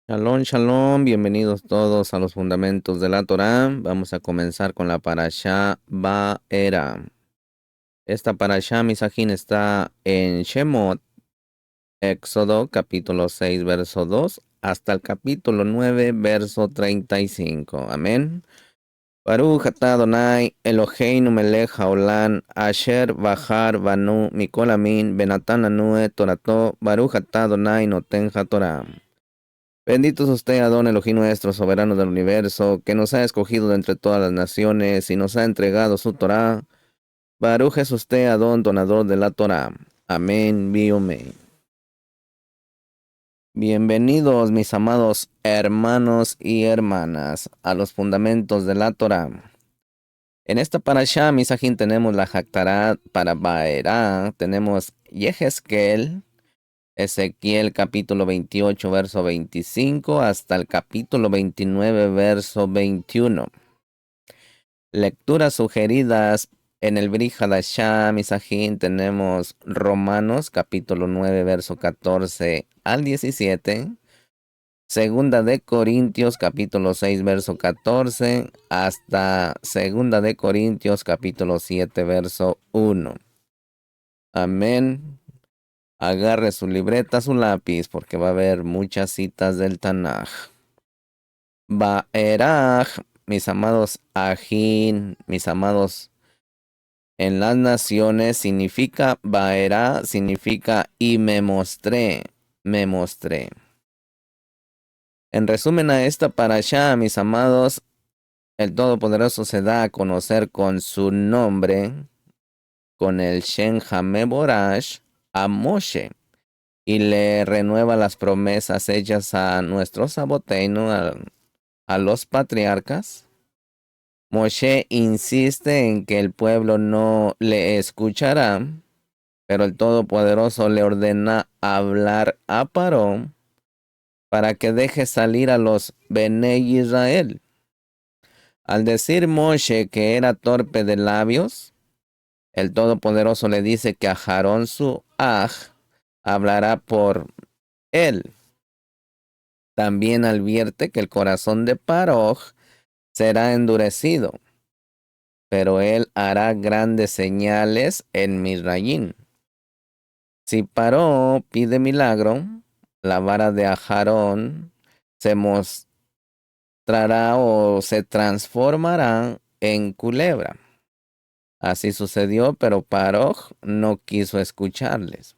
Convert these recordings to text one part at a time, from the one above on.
Shalom, shalom, bienvenidos todos a los fundamentos de la Torá. Vamos a comenzar con la parashá Ba'era. Esta parashá Misajín está en Shemot, Éxodo, capítulo 6, verso 2, hasta el capítulo 9, verso 35. Amén. Baruch atah Adonai Eloheinu melech haolam asher bahar banu mikol amin benatan lanu et torato Baruch atah Adonai noten haTorah. Bendito es usted, Adón Elohim nuestro, soberano del universo, que nos ha escogido de entre todas las naciones y nos ha entregado su Torá. Baruch es usted, Adón, donador de la Torá. Amén, biomé. Bienvenidos, mis amados hermanos y hermanas, a los fundamentos de la Torá. En esta parashá, Misajín, tenemos la Jactará para Baerá, tenemos Yehezkel, Ezequiel capítulo 28, verso 25, hasta el capítulo 29, verso 21. Lecturas sugeridas en el Brit Hadashah Misajín tenemos Romanos capítulo 9, verso 14 al 17. Segunda de Corintios capítulo 6, verso 14, hasta Segunda de Corintios capítulo 7, verso 1. Amén. Agarre su libreta, su lápiz, porque va a haber muchas citas del Tanaj. Baeraj, mis amados ajín, mis amados en las naciones, significa Baerá, significa y me mostré, me mostré. En resumen a esta parashá, mis amados, el Todopoderoso se da a conocer con su nombre, con el Shem Hameborash, a Moshe, y le renueva las promesas hechas a nuestro Saboteino, a los patriarcas. Moshe insiste en que el pueblo no le escuchará, pero el Todopoderoso le ordena hablar a Paró para que deje salir a los Bene Israel. Al decir Moshe que era torpe de labios, el Todopoderoso le dice que a Aarón su aj hablará por él. También advierte que el corazón de Paró será endurecido, pero él hará grandes señales en Misraín. Si Paró pide milagro, la vara de Aarón se mostrará o se transformará en culebra. Así sucedió, pero Paró no quiso escucharles.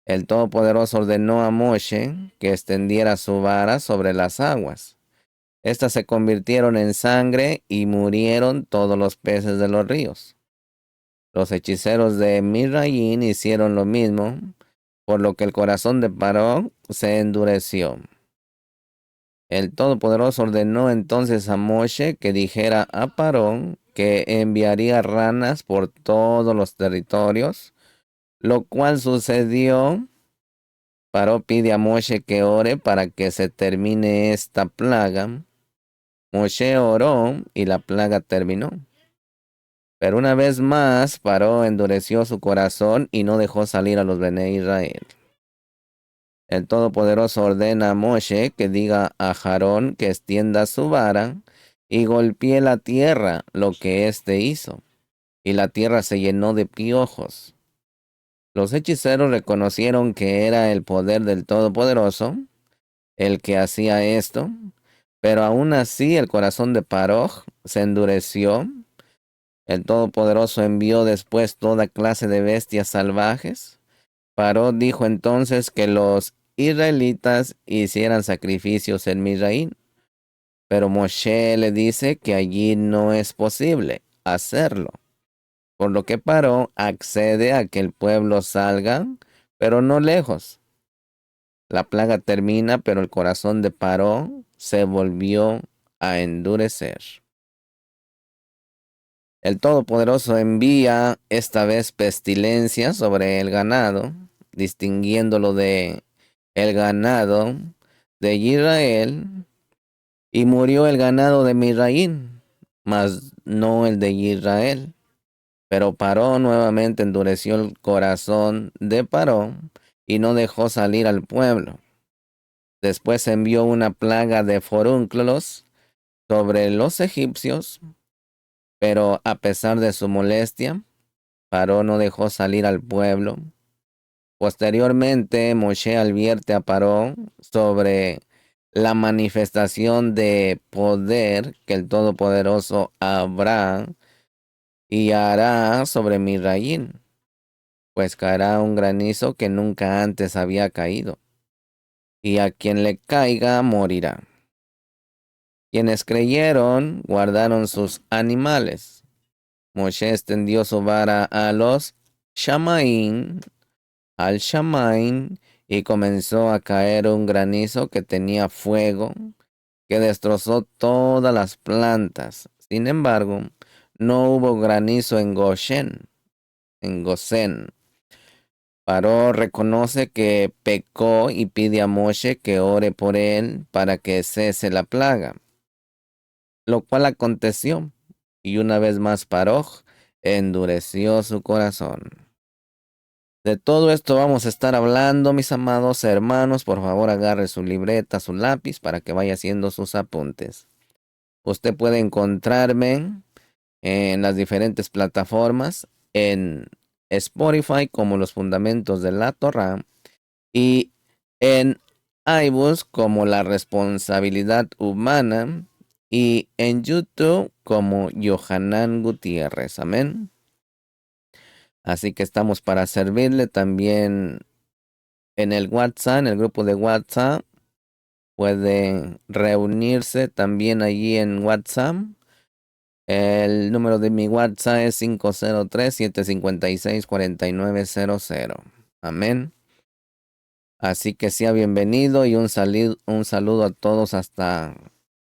El Todopoderoso ordenó a Moshe que extendiera su vara sobre las aguas. Estas se convirtieron en sangre y murieron todos los peces de los ríos. Los hechiceros de Misraín hicieron lo mismo, por lo que el corazón de Paró se endureció. El Todopoderoso ordenó entonces a Moshe que dijera a Paró que enviaría ranas por todos los territorios, lo cual sucedió. Paró pide a Moshe que ore para que se termine esta plaga. Moshe oró y la plaga terminó. Pero una vez más, Paró endureció su corazón y no dejó salir a los Bene Israel. El Todopoderoso ordena a Moshe que diga a Aarón que extienda su vara y golpee la tierra, lo que éste hizo, y la tierra se llenó de piojos. Los hechiceros reconocieron que era el poder del Todopoderoso el que hacía esto, pero aún así el corazón de Paró se endureció. El Todopoderoso envió después toda clase de bestias salvajes. Paró dijo entonces que los israelitas hicieran sacrificios en Misraín, pero Moshe le dice que allí no es posible hacerlo, por lo que Paró accede a que el pueblo salga, pero no lejos. La plaga termina, pero el corazón de Paró se volvió a endurecer. El Todopoderoso envía esta vez pestilencia sobre el ganado, distinguiéndolo de el ganado de Israel, y murió el ganado de Misraín, mas no el de Israel. Pero Paró nuevamente endureció el corazón de Paró y no dejó salir al pueblo. Después envió una plaga de forúnculos sobre los egipcios, pero a pesar de su molestia, Paró no dejó salir al pueblo. Posteriormente, Moshe advierte a Paró sobre la manifestación de poder que el Todopoderoso habrá y hará sobre Misraín, pues caerá un granizo que nunca antes había caído, y a quien le caiga morirá. Quienes creyeron guardaron sus animales. Moshe extendió su vara a los Shamaín, al Shamaín, y comenzó a caer un granizo que tenía fuego, que destrozó todas las plantas. Sin embargo, no hubo granizo en Gosén. Paró reconoce que pecó y pide a Moshe que ore por él para que cese la plaga, lo cual aconteció, y una vez más Paró endureció su corazón. De todo esto vamos a estar hablando, mis amados hermanos. Por favor, agarre su libreta, su lápiz para que vaya haciendo sus apuntes. Usted puede encontrarme en las diferentes plataformas, en Spotify como Los Fundamentos de la Torá y en iBooks como La Responsabilidad Humana y en YouTube como Yohanan Gutiérrez. Amén. Así que estamos para servirle también en el WhatsApp, en el grupo de WhatsApp. Puede reunirse también allí en WhatsApp. El número de mi WhatsApp es 503-756-4900. Amén. Así que sea bienvenido y un saludo a todos hasta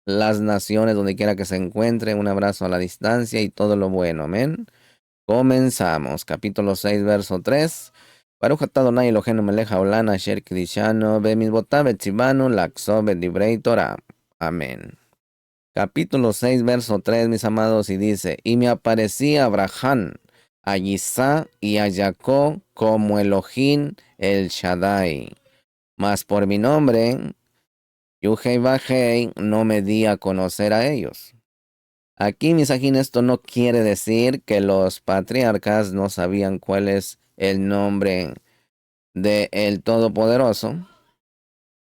las naciones, donde quiera que se encuentren. Un abrazo a la distancia y todo lo bueno. Amén. Comenzamos. Capítulo 6, verso 3. Baruch atah Adonai Eloheinu melech haolam asher kidishanu bemizvotav etzivanu lakso bedivrei Torah. Amén. Capítulo 6, verso 3, mis amados, y dice: Y me aparecía Abraham, a Isaac y a Jacob como Elohim el Shaddai. Mas por mi nombre, Yuhei Bajei, no me di a conocer a ellos. Aquí, mis ajín, esto no quiere decir que los patriarcas no sabían cuál es el nombre de el Todopoderoso,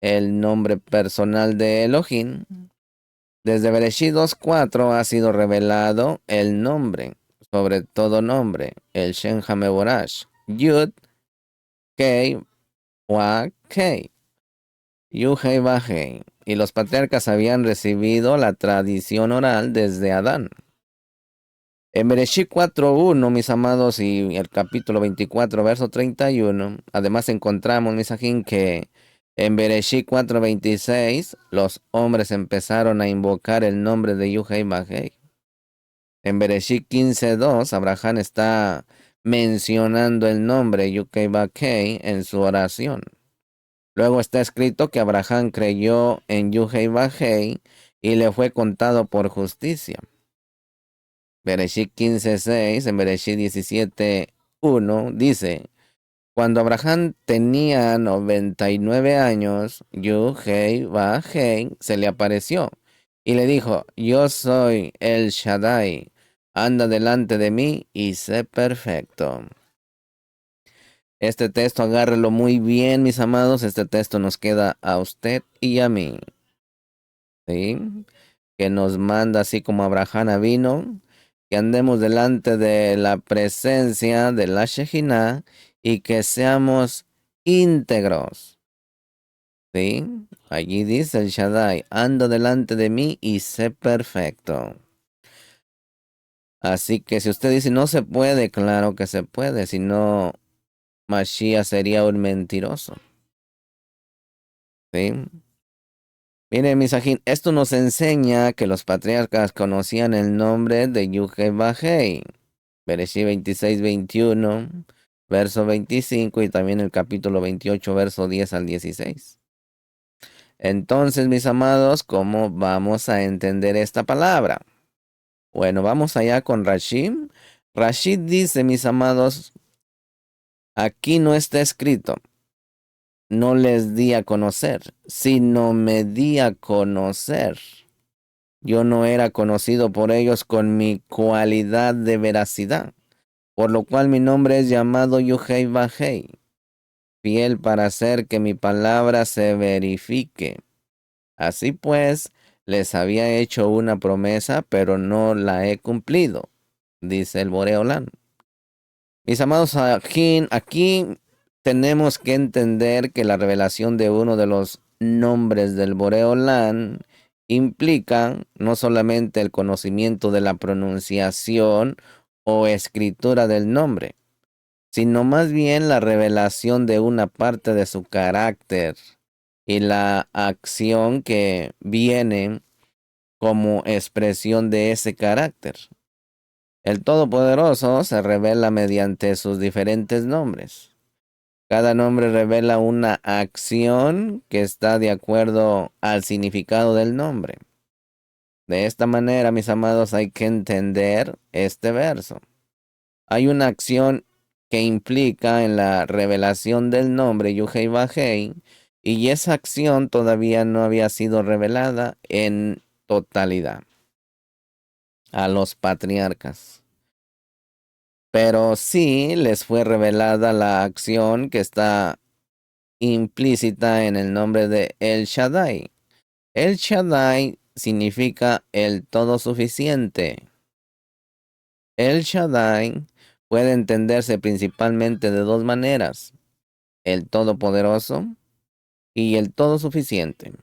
el nombre personal de Elohim. Desde Bereshit 2:4 ha sido revelado el nombre, sobre todo nombre, el Shem HaMevorash, Yud, Kei, Wa, Kei, Yuhei, Bajei. Y los patriarcas habían recibido la tradición oral desde Adán. En Bereshit 4:1, mis amados, y el capítulo 24, verso 31, además encontramos, mis ajín, que en Bereshit 4:26, los hombres empezaron a invocar el nombre de Yuhei Bajei. En Bereshit 15:2, Abraham está mencionando el nombre Yuhei Bajei en su oración. Luego está escrito que Abraham creyó en Yuhei Bajei y le fue contado por justicia. Bereshit 15:6, en Bereshit 17:1 dice: Cuando Abraham tenía 99 años, Yuhei Bajei se le apareció y le dijo: Yo soy el Shaddai, anda delante de mí y sé perfecto. Este texto agárrelo muy bien, mis amados. Este texto nos queda a usted y a mí, ¿sí? Que nos manda, así como Abraham vino, que andemos delante de la presencia de la Shejinah y que seamos íntegros. ¿Sí? Allí dice el Shaddai: anda delante de mí y sé perfecto. Así que si usted dice no se puede, claro que se puede. Si no, Mashiach sería un mentiroso. ¿Sí? Miren, misajín, esto nos enseña que los patriarcas conocían el nombre de Yuhei Bajei. Bereshit 26:21, verso 25, y también el capítulo 28, verso 10 al 16. Entonces, mis amados, ¿cómo vamos a entender esta palabra? Bueno, vamos allá con Rashid. Rashid dice, mis amados, aquí no está escrito: no les di a conocer, sino me di a conocer. Yo no era conocido por ellos con mi cualidad de veracidad, por lo cual mi nombre es llamado Yuhei Bajei, fiel para hacer que mi palabra se verifique. Así pues, les había hecho una promesa, pero no la he cumplido, dice el Boreolán. Mis amados aquí tenemos que entender que la revelación de uno de los nombres del Boreolán implica no solamente el conocimiento de la pronunciación o escritura del nombre, sino más bien la revelación de una parte de su carácter y la acción que viene como expresión de ese carácter. El Todopoderoso se revela mediante sus diferentes nombres. Cada nombre revela una acción que está de acuerdo al significado del nombre. De esta manera, mis amados, hay que entender este verso. Hay una acción que implica en la revelación del nombre Yuhei Bajei, y esa acción todavía no había sido revelada en totalidad a los patriarcas. Pero sí les fue revelada la acción que está implícita en el nombre de El Shaddai. El Shaddai significa el todo suficiente. El Shaddai puede entenderse principalmente de dos maneras: el todopoderoso y el todo suficiente.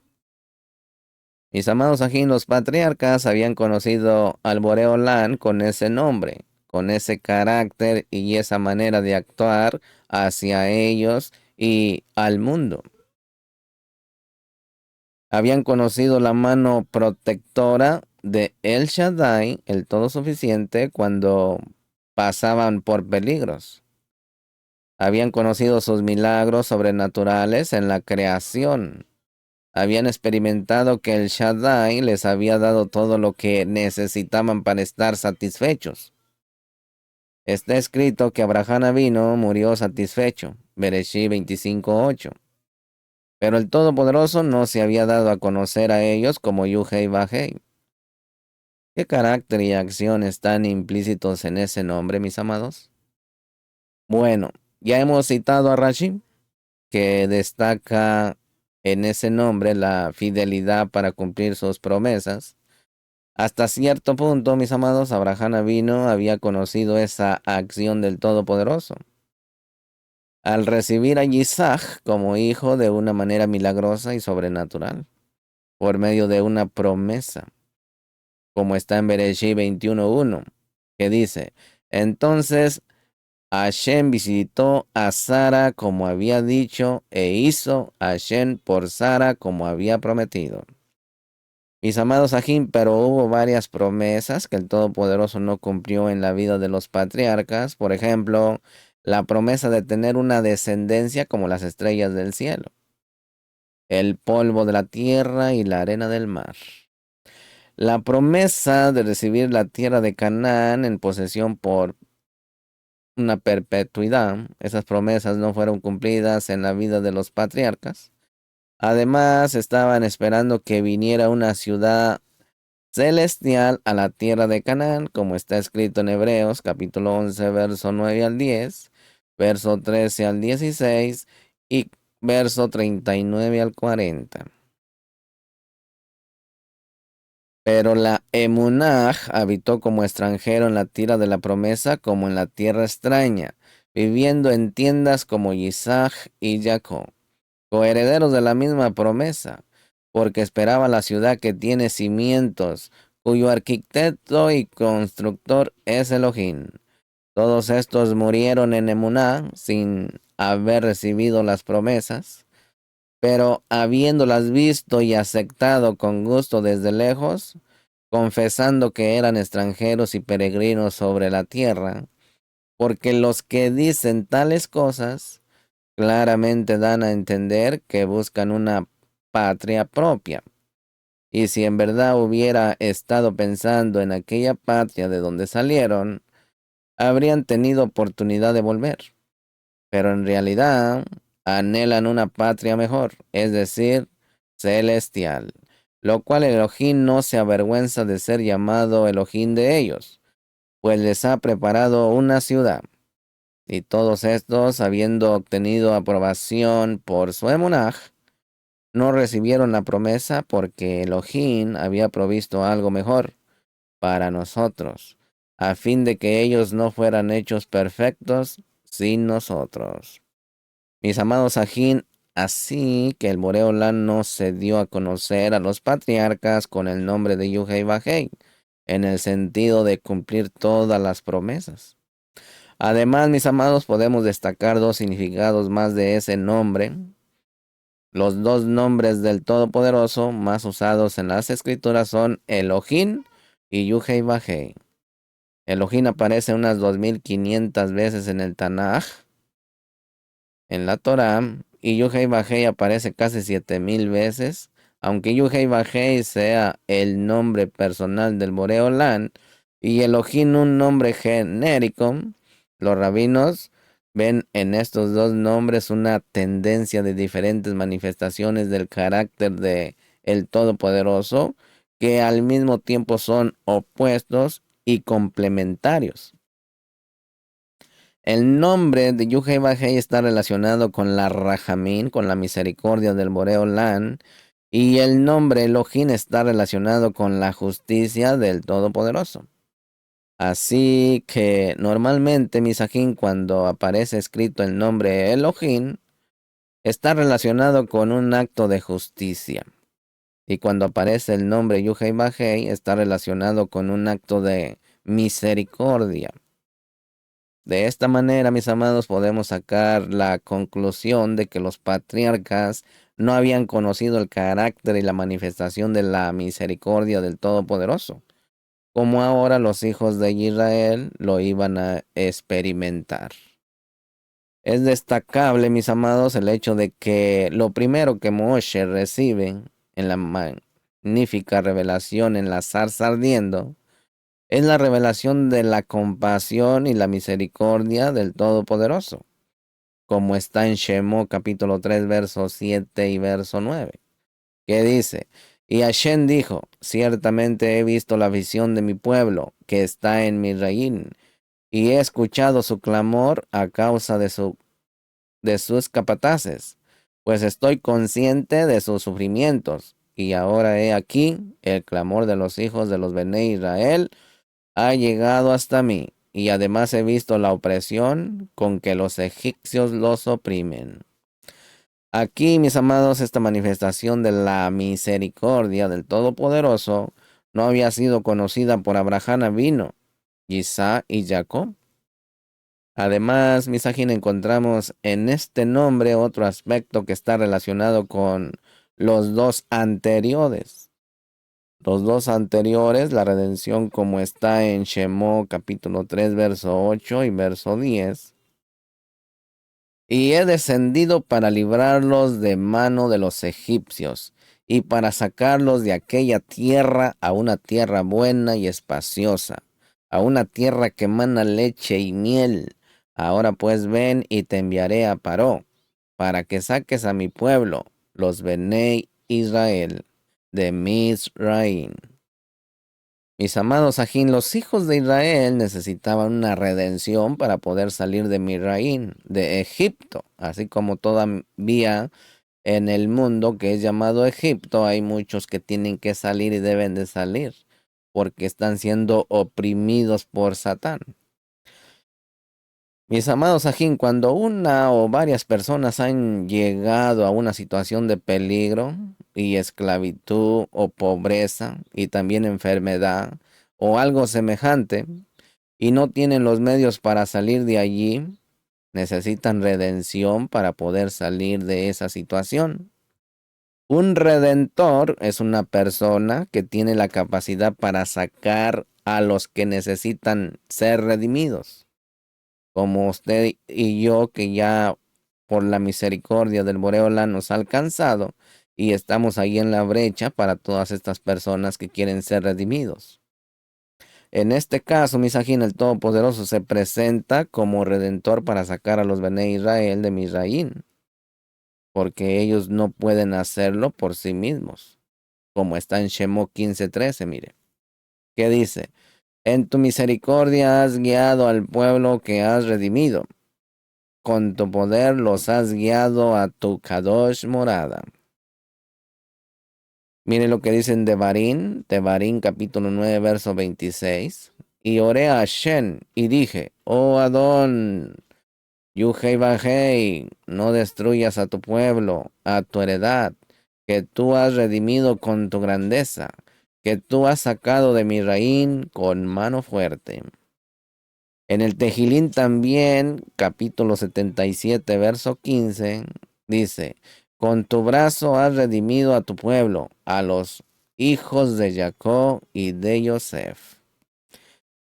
Mis amados aquí, los patriarcas habían conocido al Boreolán con ese nombre, con ese carácter y esa manera de actuar hacia ellos y al mundo. Habían conocido la mano protectora de El Shaddai, el todo suficiente, cuando pasaban por peligros. Habían conocido sus milagros sobrenaturales en la creación. Habían experimentado que el Shaddai les había dado todo lo que necesitaban para estar satisfechos. Está escrito que Abraham vino, murió satisfecho. Bereshit 25:8. Pero el Todopoderoso no se había dado a conocer a ellos como Yuhei Bajei. ¿Qué carácter y acción están implícitos en ese nombre, mis amados? Bueno, ya hemos citado a Rashi, que destaca en ese nombre la fidelidad para cumplir sus promesas. Hasta cierto punto, mis amados, Abraham Avino había conocido esa acción del Todopoderoso al recibir a Isaac como hijo de una manera milagrosa y sobrenatural, por medio de una promesa, como está en Bereshit 21:1, que dice: entonces Hashem visitó a Sara como había dicho, e hizo Hashem por Sara como había prometido. Mis amados Ajim, pero hubo varias promesas que el Todopoderoso no cumplió en la vida de los patriarcas. Por ejemplo, la promesa de tener una descendencia como las estrellas del cielo, el polvo de la tierra y la arena del mar. La promesa de recibir la tierra de Canaán en posesión por una perpetuidad. Esas promesas no fueron cumplidas en la vida de los patriarcas. Además, estaban esperando que viniera una ciudad celestial a la tierra de Canaán, como está escrito en Hebreos capítulo 11, verso 9 al 10, verso 13 al 16 y verso 39 al 40. Pero la Emunaj habitó como extranjero en la tierra de la promesa, como en la tierra extraña, viviendo en tiendas como Isaac y Jacob, coherederos de la misma promesa, porque esperaba la ciudad que tiene cimientos, cuyo arquitecto y constructor es Elohim. Todos estos murieron en Emuná sin haber recibido las promesas, pero habiéndolas visto y aceptado con gusto desde lejos, confesando que eran extranjeros y peregrinos sobre la tierra, porque los que dicen tales cosas claramente dan a entender que buscan una patria propia. Y si en verdad hubiera estado pensando en aquella patria de donde salieron, habrían tenido oportunidad de volver. Pero en realidad anhelan una patria mejor, es decir, celestial, lo cual Elohim no se avergüenza de ser llamado Elohim de ellos, pues les ha preparado una ciudad. Y todos estos, habiendo obtenido aprobación por su emunaj, no recibieron la promesa porque Elohim había provisto algo mejor para nosotros, a fin de que ellos no fueran hechos perfectos sin nosotros. Mis amados Ajín, así que el Boreolán no se dio a conocer a los patriarcas con el nombre de Yuhei Bajei, en el sentido de cumplir todas las promesas. Además, mis amados, podemos destacar dos significados más de ese nombre. Los dos nombres del Todopoderoso más usados en las Escrituras son Elohim y Yuhei Bajei. Elohim aparece unas 2500 veces en el Tanaj, en la Torá, y Yuhei Bajei aparece casi 7000 veces. Aunque Yuhei Bajei sea el nombre personal del Boreolán y Elohim un nombre genérico, los rabinos ven en estos dos nombres una tendencia de diferentes manifestaciones del carácter de el Todopoderoso que al mismo tiempo son opuestos y complementarios. El nombre de Yuhei Bajei está relacionado con la Rahamín, con la misericordia del Boreolán, y el nombre Elohim está relacionado con la justicia del Todopoderoso. Así que normalmente, Misajín, cuando aparece escrito el nombre Elohim, está relacionado con un acto de justicia. Y cuando aparece el nombre Yuhei Bajei, está relacionado con un acto de misericordia. De esta manera, mis amados, podemos sacar la conclusión de que los patriarcas no habían conocido el carácter y la manifestación de la misericordia del Todopoderoso, como ahora los hijos de Israel lo iban a experimentar. Es destacable, mis amados, el hecho de que lo primero que Moshe recibe en la magnífica revelación en la zarza ardiendo es la revelación de la compasión y la misericordia del Todopoderoso, como está en Shemot capítulo 3, verso 7 y verso 9, que dice: y Hashem dijo, ciertamente he visto la visión de mi pueblo, que está en Misraín, y he escuchado su clamor a causa de sus capataces, pues estoy consciente de sus sufrimientos, y ahora he aquí, el clamor de los hijos de los Bené Israel ha llegado hasta mí, y además he visto la opresión con que los egipcios los oprimen. Aquí, mis amados, esta manifestación de la misericordia del Todopoderoso no había sido conocida por Abraham Avino, Isaac y Jacob. Además, Misajín, encontramos en este nombre otro aspecto que está relacionado con los dos anteriores. Los dos anteriores, la redención como está en Shemot capítulo 3, verso 8 y verso 10. Y he descendido para librarlos de mano de los egipcios y para sacarlos de aquella tierra a una tierra buena y espaciosa, a una tierra que emana leche y miel. Ahora pues ven y te enviaré a Paró, para que saques a mi pueblo, los Bené Israel, de Misraim. Mis amados Ajín, los hijos de Israel necesitaban una redención para poder salir de Misraim, de Egipto, así como todavía en el mundo que es llamado Egipto hay muchos que tienen que salir y deben de salir, porque están siendo oprimidos por Satán. Mis amados Ajín, cuando una o varias personas han llegado a una situación de peligro y esclavitud o pobreza y también enfermedad o algo semejante y no tienen los medios para salir de allí, necesitan redención para poder salir de esa situación. Un redentor es una persona que tiene la capacidad para sacar a los que necesitan ser redimidos, como usted y yo, que ya por la misericordia del Boreolá nos ha alcanzado y estamos ahí en la brecha para todas estas personas que quieren ser redimidos. En este caso, Misajín, el Todopoderoso se presenta como redentor para sacar a los Bené Israel de Misraín. porque ellos no pueden hacerlo por sí mismos, como está en Shemot 15:13, mire, que dice, en tu misericordia has guiado al pueblo que has redimido, con tu poder los has guiado a tu Kadosh morada. Mire lo que dicen Devarim capítulo 9, verso 26. Y oré a Hashem y dije, oh Adón, Yuhei Bajei, no destruyas a tu pueblo, a tu heredad, que tú has redimido con tu grandeza, que tú has sacado de mi reín con mano fuerte. En el Tejilín también, capítulo 77, verso 15, dice, con tu brazo has redimido a tu pueblo, a los hijos de Jacob y de Yosef.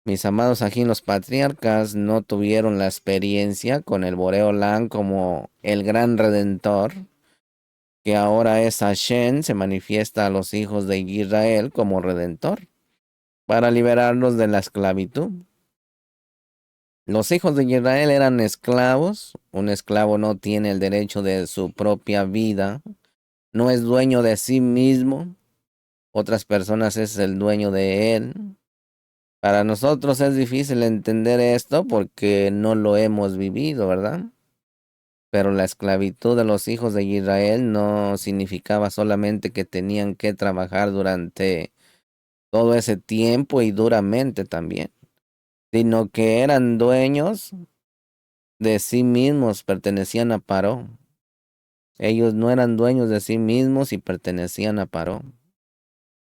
Mis amados, aquí los patriarcas no tuvieron la experiencia con el Boreolán como el gran redentor, que ahora es Hashem, se manifiesta a los hijos de Israel como redentor, para liberarlos de la esclavitud. Los hijos de Israel eran esclavos. Un esclavo no tiene el derecho de su propia vida, no es dueño de sí mismo, otras personas es el dueño de él. Para nosotros es difícil entender esto porque no lo hemos vivido, ¿verdad? Pero la esclavitud de los hijos de Israel no significaba solamente que tenían que trabajar durante todo ese tiempo y duramente también, sino que eran dueños de sí mismos, pertenecían a Paró. Ellos no eran dueños de sí mismos y pertenecían a Paró.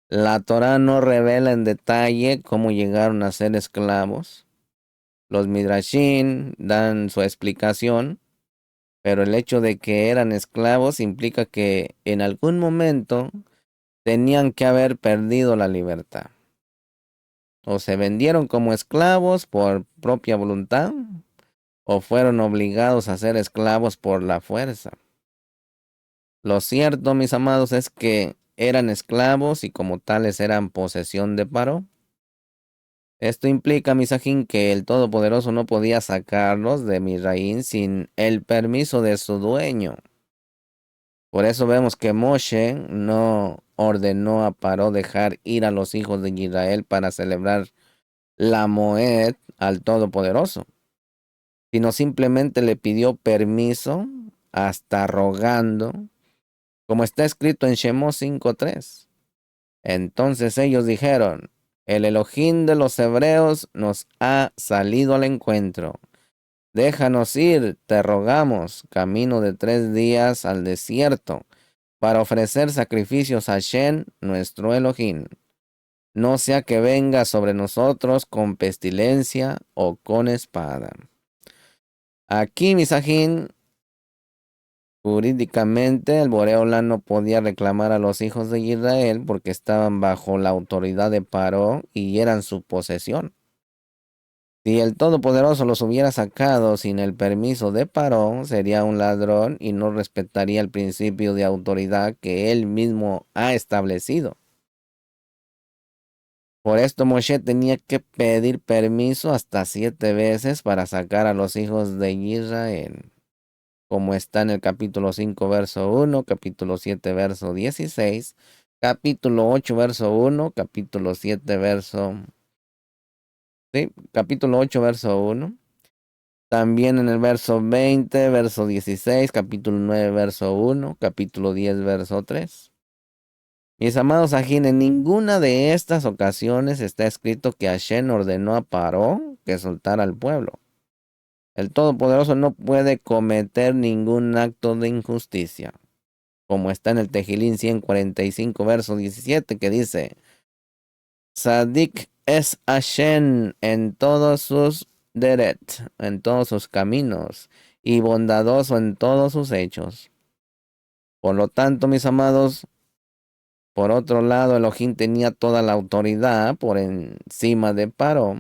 La Torá no revela en detalle cómo llegaron a ser esclavos. Los Midrashim dan su explicación, pero el hecho de que eran esclavos implica que en algún momento tenían que haber perdido la libertad. O se vendieron como esclavos por propia voluntad, o fueron obligados a ser esclavos por la fuerza. Lo cierto, mis amados, es que eran esclavos y como tales eran posesión de Paró. Esto implica, misajín, que el Todopoderoso no podía sacarlos de Misraín sin el permiso de su dueño. Por eso vemos que Moshe no ordenó a Paró dejar ir a los hijos de Israel para celebrar la Moed al Todopoderoso, sino simplemente le pidió permiso, hasta rogando, como está escrito en Shemot 5:3. Entonces ellos dijeron, el Elohim de los hebreos nos ha salido al encuentro. Déjanos ir, te rogamos, camino de 3 días al desierto, para ofrecer sacrificios a Shen, nuestro Elohim. No sea que venga sobre nosotros con pestilencia o con espada. Aquí, misajín, jurídicamente, el Boreolá no podía reclamar a los hijos de Israel porque estaban bajo la autoridad de Paró y eran su posesión. Si el Todopoderoso los hubiera sacado sin el permiso de Paró, sería un ladrón y no respetaría el principio de autoridad que él mismo ha establecido. Por esto Moshe tenía que pedir permiso hasta 7 veces para sacar a los hijos de Israel, como está en el capítulo 5, verso 1, capítulo 7, verso 16, capítulo 8, verso 1, capítulo 7, verso... Sí, capítulo 8, verso 1. También en el verso 20, verso 16, capítulo 9, verso 1, capítulo 10, verso 3. Mis amados ajín, en ninguna de estas ocasiones está escrito que Hashem ordenó a Paró que soltara al pueblo. El Todopoderoso no puede cometer ningún acto de injusticia, como está en el Tejilín 145, verso 17, que dice, Sadik es Hashem en todos sus deret, en todos sus caminos, y bondadoso en todos sus hechos. Por lo tanto, mis amados, por otro lado, Elohim tenía toda la autoridad por encima de Paró.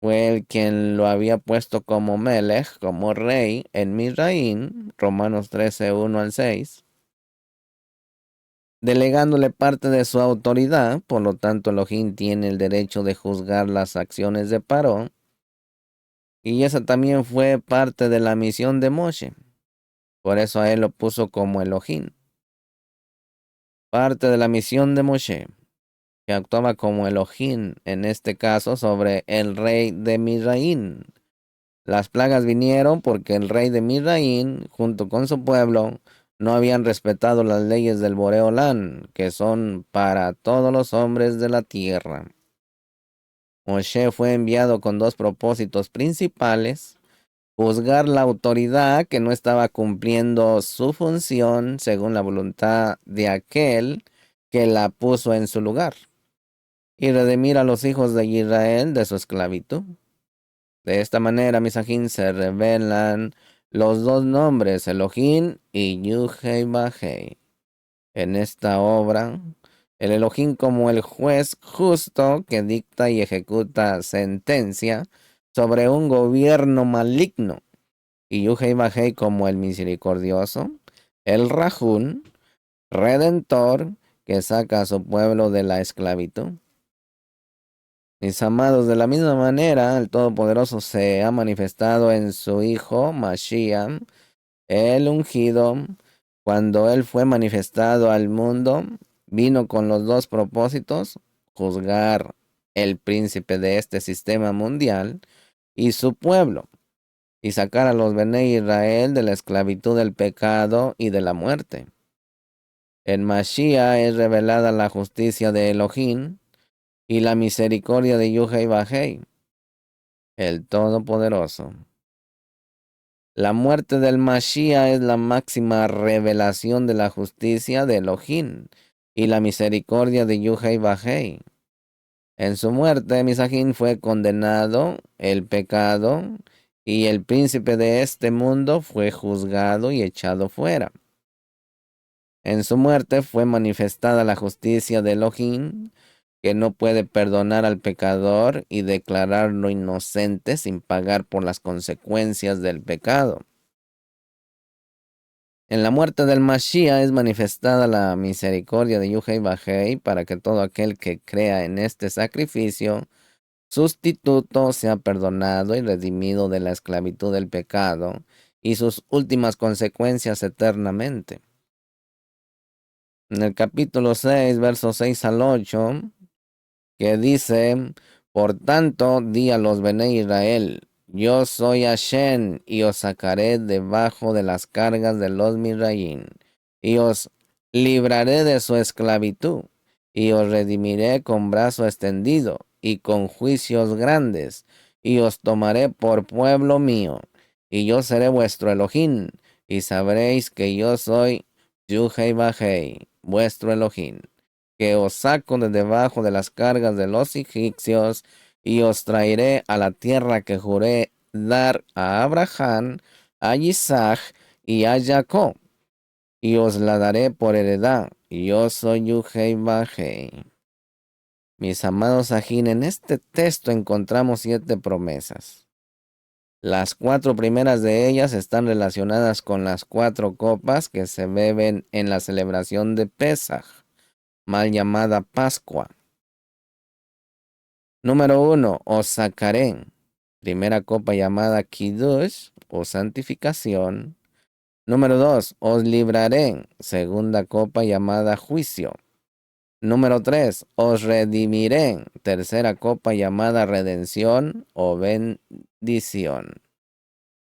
Fue el quien lo había puesto como Melech, como rey, en Misraín, Romanos 13, 1 al 6, delegándole parte de su autoridad. Por lo tanto, Elohim tiene el derecho de juzgar las acciones de Paró, y esa también fue parte de la misión de Moshe. Por eso a él lo puso como Elohim. Parte de la misión de Moshe, que actuaba como Elohim, en este caso sobre el rey de Misraín. Las plagas vinieron porque el rey de Misraín, junto con su pueblo, no habían respetado las leyes del Boreolán, que son para todos los hombres de la tierra. Moshe fue enviado con dos propósitos principales: juzgar la autoridad que no estaba cumpliendo su función según la voluntad de aquel que la puso en su lugar, y redimir a los hijos de Israel de su esclavitud. De esta manera, Misajín, se revelan los dos nombres, Elohim y Yuhei-Bajei. En esta obra, el Elohim como el juez justo que dicta y ejecuta sentencia sobre un gobierno maligno, y Yuhei-Bajei como el misericordioso, el Rajún, redentor, que saca a su pueblo de la esclavitud. Mis amados, de la misma manera, el Todopoderoso se ha manifestado en su Hijo, Mashiach, el ungido. Cuando Él fue manifestado al mundo, vino con los dos propósitos: juzgar el príncipe de este sistema mundial y su pueblo, y sacar a los Bene Israel de la esclavitud del pecado y de la muerte. En Mashiach es revelada la justicia de Elohim y la misericordia de Yuhei-Bajei, el Todopoderoso. La muerte del Mashiach es la máxima revelación de la justicia de Elohim y la misericordia de Yuhei-Bajei. En su muerte, Misajín fue condenado el pecado, y el príncipe de este mundo fue juzgado y echado fuera. En su muerte fue manifestada la justicia de Elohim, que no puede perdonar al pecador y declararlo inocente sin pagar por las consecuencias del pecado. En la muerte del Mashiach es manifestada la misericordia de Yuhei-Bajei para que todo aquel que crea en este sacrificio sustituto sea perdonado y redimido de la esclavitud del pecado y sus últimas consecuencias eternamente. En el capítulo 6, versos 6 al 8, que dice: por tanto, di a los Bene Israel, yo soy Hashem, y os sacaré debajo de las cargas de los Misraín, y os libraré de su esclavitud, y os redimiré con brazo extendido, y con juicios grandes, y os tomaré por pueblo mío, y yo seré vuestro Elohim, y sabréis que yo soy Yuhei-Bajei, vuestro Elohim, que os saco de debajo de las cargas de los egipcios, y os traeré a la tierra que juré dar a Abraham, a Isaac y a Jacob, y os la daré por heredad. Yo soy Yuhei-Bajei. Mis amados ajín, en este texto encontramos 7 promesas. Las 4 primeras de ellas están relacionadas con las 4 copas que se beben en la celebración de Pesaj, mal llamada Pascua. Número 1, os sacaré. Primera copa llamada Kiddush o santificación. Número 2, os libraré. Segunda copa llamada juicio. Número 3, os redimiré. Tercera copa llamada redención o bendición.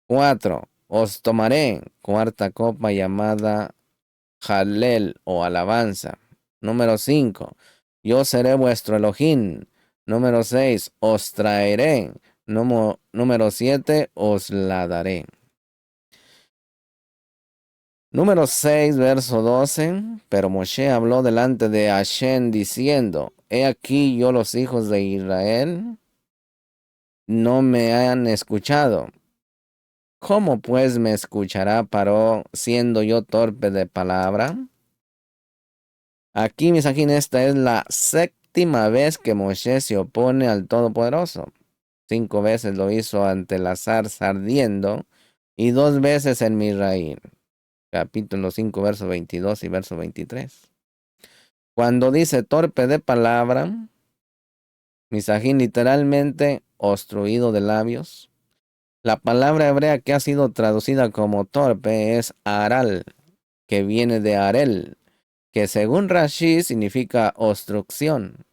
4, os tomaré. Cuarta copa llamada Jalel o alabanza. Número 5, yo seré vuestro Elohim. Número 6, os traeré. Número 7, os la daré. Número 6, verso 12. Pero Moshe habló delante de Hashem diciendo: he aquí yo, los hijos de Israel no me han escuchado. ¿Cómo pues me escuchará Paró, siendo yo torpe de palabra? Aquí, misajín, esta es la séptima vez que Moshe se opone al Todopoderoso. 5 veces lo hizo ante la zarza ardiendo, y 2 veces en Misraín. Capítulo 5, verso 22 y verso 23. Cuando dice torpe de palabra, misajín, literalmente obstruido de labios. La palabra hebrea que ha sido traducida como torpe es aral, que viene de arel, que según Rashi significa obstrucción.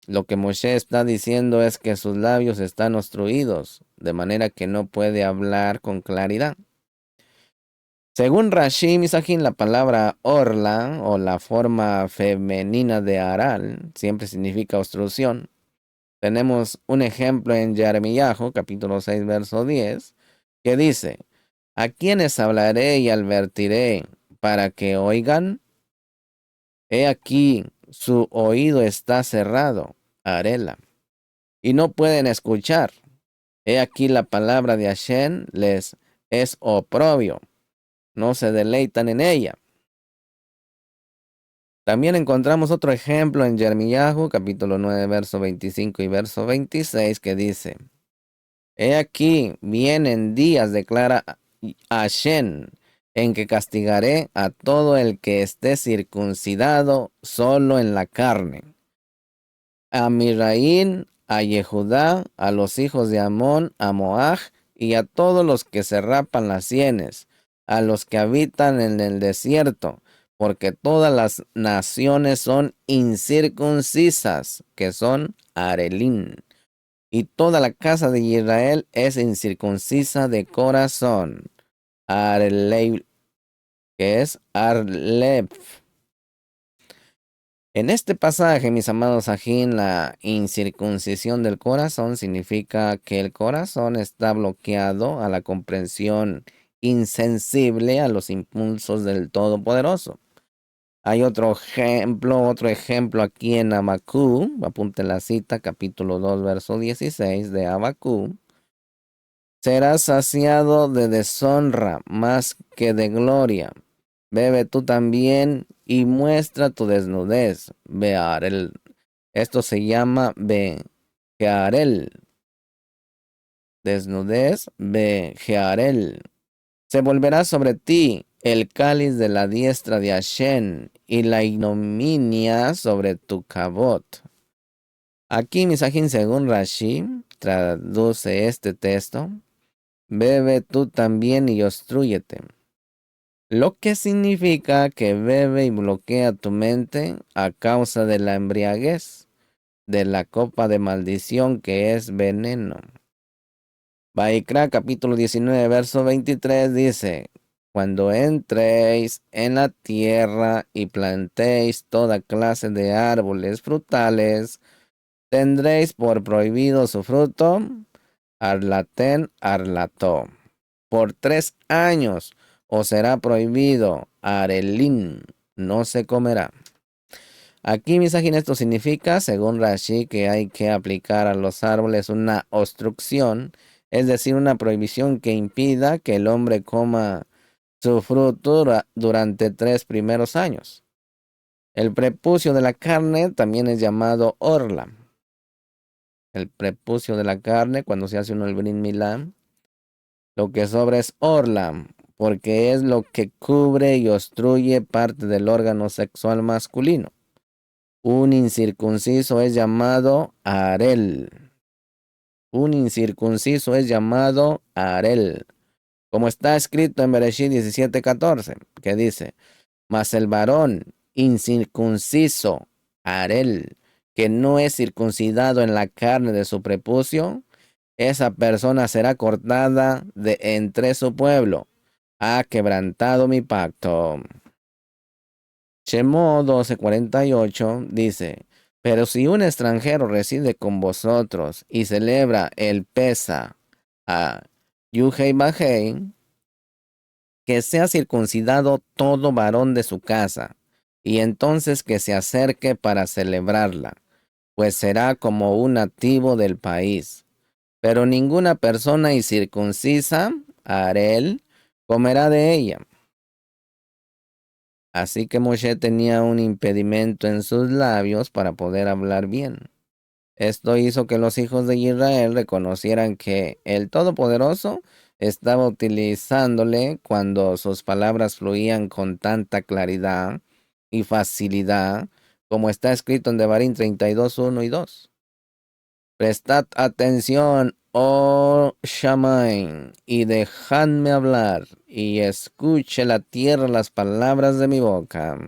Lo que Moshe está diciendo es que sus labios están obstruidos, de manera que no puede hablar con claridad. Según Rashi Misajín, la palabra orla o la forma femenina de aral siempre significa obstrucción. Tenemos un ejemplo en Jeremías, capítulo 6, verso 10, que dice: ¿A quiénes hablaré y advertiré para que oigan? He aquí, su oído está cerrado, arela, y no pueden escuchar. He aquí la palabra de Hashem les es oprobio, no se deleitan en ella. También encontramos otro ejemplo en Jeremías, capítulo 9, verso 25 y verso 26, que dice: He aquí, vienen días, declara Hashem, en que castigaré a todo el que esté circuncidado solo en la carne. A Misraín, a Yehudá, a los hijos de Amón, a Moaj, y a todos los que se rapan las sienes, a los que habitan en el desierto, porque todas las naciones son incircuncisas, que son Arelín, y toda la casa de Israel es incircuncisa de corazón, Arelei, que es Arleb. En este pasaje, mis amados ajín, la incircuncisión del corazón significa que el corazón está bloqueado a la comprensión insensible a los impulsos del Todopoderoso. Hay otro ejemplo aquí en Abacú, apunte la cita, capítulo 2, verso 16 de Abacú. Serás saciado de deshonra más que de gloria. Bebe tú también y muestra tu desnudez. Bearel. Esto se llama Bearel. Desnudez, Bearel. Se volverá sobre ti el cáliz de la diestra de Hashem y la ignominia sobre tu cabot. Aquí Misajín, según Rashi, traduce este texto: Bebe tú también y obstrúyete. Lo que significa que bebe y bloquea tu mente a causa de la embriaguez, de la copa de maldición que es veneno. Vaikra capítulo 19, verso 23 dice: Cuando entréis en la tierra y plantéis toda clase de árboles frutales, tendréis por prohibido su fruto, arlatén arlató. Por 3 años os será prohibido, arelín, no se comerá. Aquí, misajín, esto significa, según Rashi, que hay que aplicar a los árboles una obstrucción, es decir, una prohibición que impida que el hombre coma su fruto durante 3 primeros años. El prepucio de la carne también es llamado orla. El prepucio de la carne, cuando se hace uno el brit milá, lo que sobra es orla, porque es lo que cubre y obstruye parte del órgano sexual masculino. Un incircunciso es llamado arel. Un incircunciso es llamado arel. Como está escrito en Bereshit 17:14, que dice: Mas el varón incircunciso, arel, que no es circuncidado en la carne de su prepucio, esa persona será cortada de entre su pueblo. Ha quebrantado mi pacto. Shemó 12:48 dice: Pero si un extranjero reside con vosotros y celebra el Pesa a Yuhei Bajei, que sea circuncidado todo varón de su casa, y entonces que se acerque para celebrarla, pues será como un nativo del país. Pero ninguna persona incircuncisa, Arel, comerá de ella. Así que Moshe tenía un impedimento en sus labios para poder hablar bien. Esto hizo que los hijos de Israel reconocieran que el Todopoderoso estaba utilizándole cuando sus palabras fluían con tanta claridad y facilidad, como está escrito en Devarim 32, 1 y 2. Prestad atención oh Shamain, y dejadme hablar, y escuche la tierra las palabras de mi boca.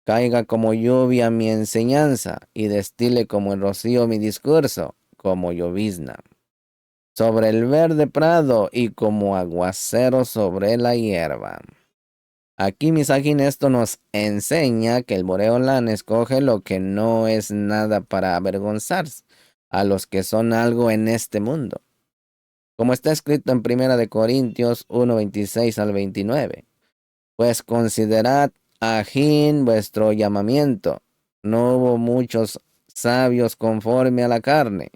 Caiga como lluvia mi enseñanza, y destile como el rocío mi discurso, como llovizna sobre el verde prado y como aguacero sobre la hierba. Aquí, Misajín, esto nos enseña que el Boreolán escoge lo que no es nada para avergonzarse a los que son algo en este mundo. Como está escrito en Primera de Corintios 1:26 al 29. Pues considerad ajín vuestro llamamiento. No hubo muchos sabios conforme a la carne,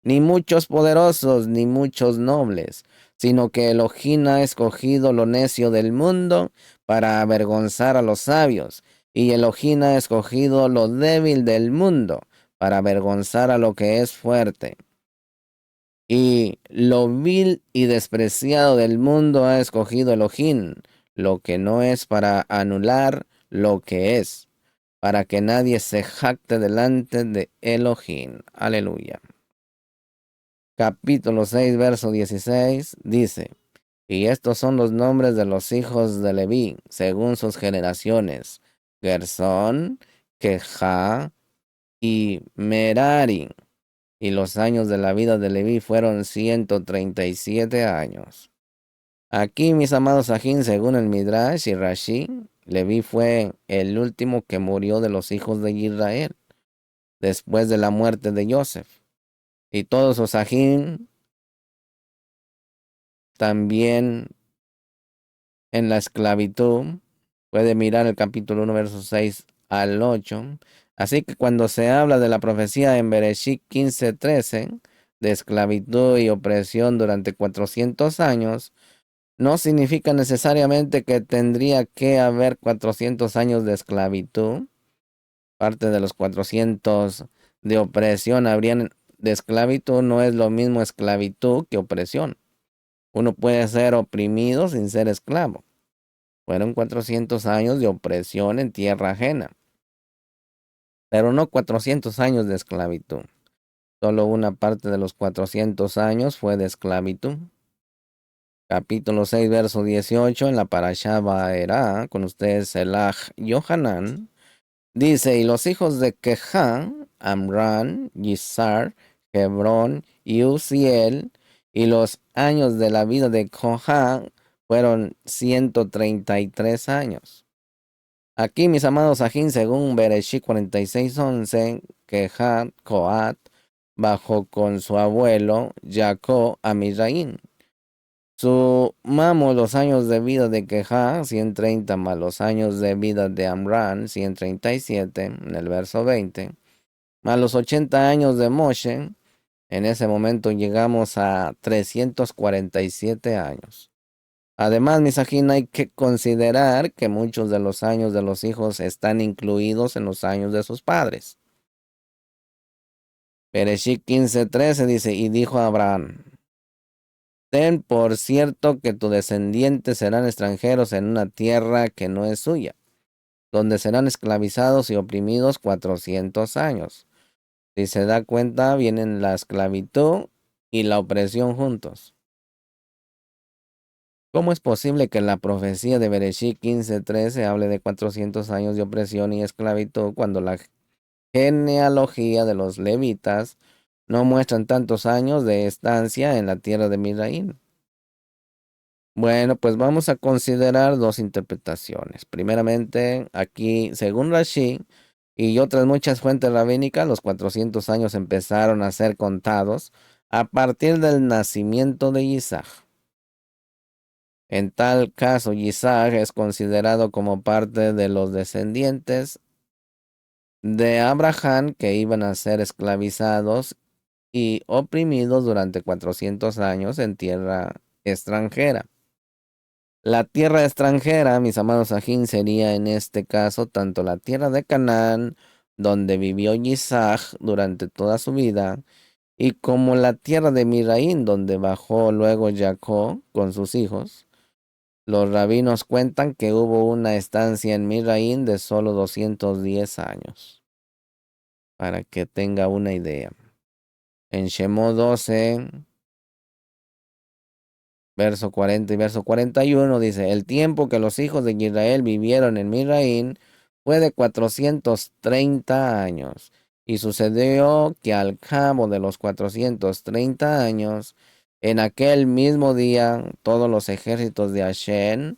ni muchos poderosos, ni muchos nobles, sino que Elohim ha escogido lo necio del mundo para avergonzar a los sabios, y Elohim ha escogido lo débil del mundo para avergonzar a lo que es fuerte. Y lo vil y despreciado del mundo ha escogido Elohim, lo que no es, para anular lo que es, para que nadie se jacte delante de Elohim. Aleluya. Capítulo 6, verso 16 dice: Y estos son los nombres de los hijos de Leví, según sus generaciones: Gersón, Queja y Merari. Y los años de la vida de Leví fueron 137 años. Aquí, mis amados ajín, según el Midrash y Rashi, Leví fue el último que murió de los hijos de Israel, después de la muerte de Joseph. Y todos los ajín también en la esclavitud. Puede mirar el capítulo 1, versos 6 al 8. Así que cuando se habla de la profecía en Bereshit 15:13, de esclavitud y opresión durante 400 años, no significa necesariamente que tendría que haber 400 años de esclavitud. Parte de los 400 de opresión habrían de esclavitud. No es lo mismo esclavitud que opresión. Uno puede ser oprimido sin ser esclavo. Fueron 400 años de opresión en tierra ajena, pero no 400 años de esclavitud. Solo una parte de los 400 años fue de esclavitud. Capítulo 6, verso 18, en la Parashá Vaerá, con ustedes Selach Yohanan, dice: Y los hijos de Quejá, Amran, Yizar, Hebrón y Uziel, y los años de la vida de Kohá fueron 133 años. Aquí, mis amados ajín, según Bereshit 46:11, Kehat, Coat, bajó con su abuelo Jacob a Misraín. Sumamos los años de vida de Kehat, 130, más los años de vida de Amran, 137, en el verso 20, más los 80 años de Moshe. En ese momento llegamos a 347 años. Además, misajín, hay que considerar que muchos de los años de los hijos están incluidos en los años de sus padres. Bereshit 15:13 dice: Y dijo a Abraham: Ten por cierto que tus descendientes serán extranjeros en una tierra que no es suya, donde serán esclavizados y oprimidos 400 años. Si se da cuenta, vienen la esclavitud y la opresión juntos. ¿Cómo es posible que la profecía de Bereshit 15:13 hable de 400 años de opresión y esclavitud cuando la genealogía de los levitas no muestran tantos años de estancia en la tierra de Misraín? Bueno, pues vamos a considerar dos interpretaciones. Primeramente, aquí, según Rashi y otras muchas fuentes rabínicas, los 400 años empezaron a ser contados a partir del nacimiento de Isaac. En tal caso, Isaac es considerado como parte de los descendientes de Abraham que iban a ser esclavizados y oprimidos durante 400 años en tierra extranjera. La tierra extranjera, mis amados ajín, sería en este caso tanto la tierra de Canaán, donde vivió Isaac durante toda su vida, y como la tierra de Misraín, donde bajó luego Jacob con sus hijos. Los rabinos cuentan que hubo una estancia en Misraín de solo 210 años, para que tenga una idea. En Shemot 12, verso 40 y verso 41 dice, el tiempo que los hijos de Israel vivieron en Misraín fue de 430 años. Y sucedió que al cabo de los 430 años, en aquel mismo día, todos los ejércitos de Hashem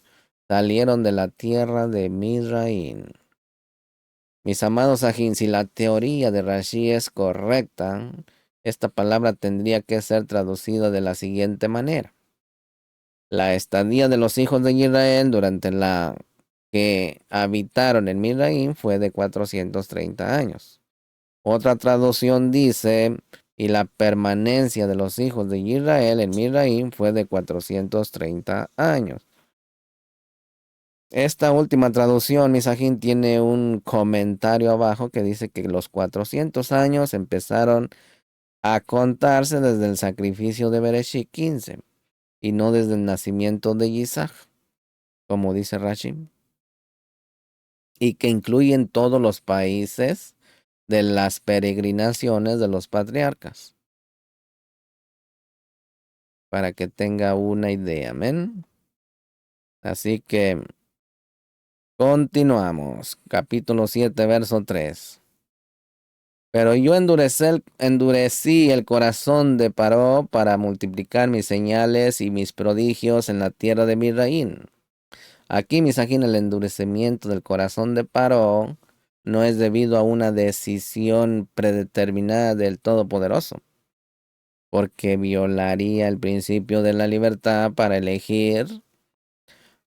salieron de la tierra de Misraín. Mis amados ajín, si la teoría de Rashi es correcta, esta palabra tendría que ser traducida de la siguiente manera. La estadía de los hijos de Israel durante la que habitaron en Misraín fue de 430 años. Otra traducción dice, y la permanencia de los hijos de Israel en Misraín fue de 430 años. Esta última traducción, Misajín, tiene un comentario abajo que dice que los 400 años empezaron a contarse desde el sacrificio de Bereshit 15 y no desde el nacimiento de Isaac, como dice Rashi, y que incluyen todos los países de las peregrinaciones de los patriarcas, para que tenga una idea, amén. Así que continuamos, capítulo 7, verso 3. Pero yo endurecí el corazón de Paró para multiplicar mis señales y mis prodigios en la tierra de Misraín. Aquí, Misajín, el endurecimiento del corazón de Paró no es debido a una decisión predeterminada del Todopoderoso, porque violaría el principio de la libertad para elegir.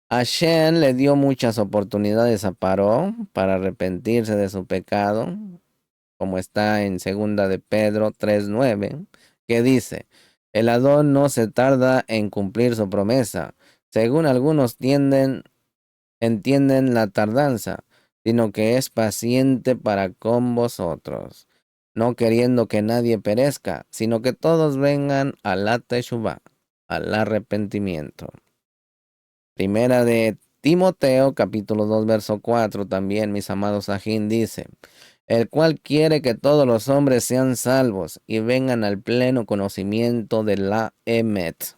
Hashem le dio muchas oportunidades a Paró para arrepentirse de su pecado, como está en segunda de Pedro 3:9, que dice, el Adón no se tarda en cumplir su promesa, según algunos entienden la tardanza, sino que es paciente para con vosotros, no queriendo que nadie perezca, sino que todos vengan a la teshuvá, al arrepentimiento. Primera de Timoteo, capítulo 2, verso 4, también, mis amados ajín, dice, el cual quiere que todos los hombres sean salvos y vengan al pleno conocimiento de la Emet.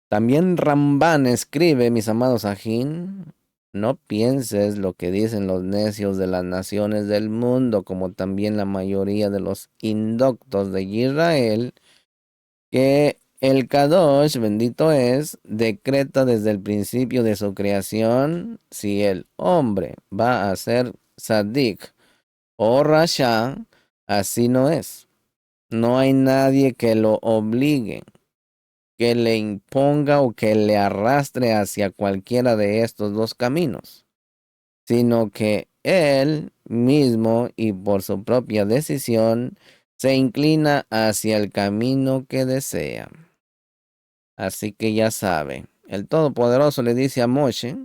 También Rambán escribe, mis amados ajín, no pienses lo que dicen los necios de las naciones del mundo, como también la mayoría de los indoctos de Israel, que el Kadosh, bendito es, decreta desde el principio de su creación, si el hombre va a ser Sadik o Rasha, así no es. No hay nadie que lo obligue, que le imponga o que le arrastre hacia cualquiera de estos dos caminos, sino que él mismo y por su propia decisión se inclina hacia el camino que desea. Así que ya sabe, el Todopoderoso le dice a Moshe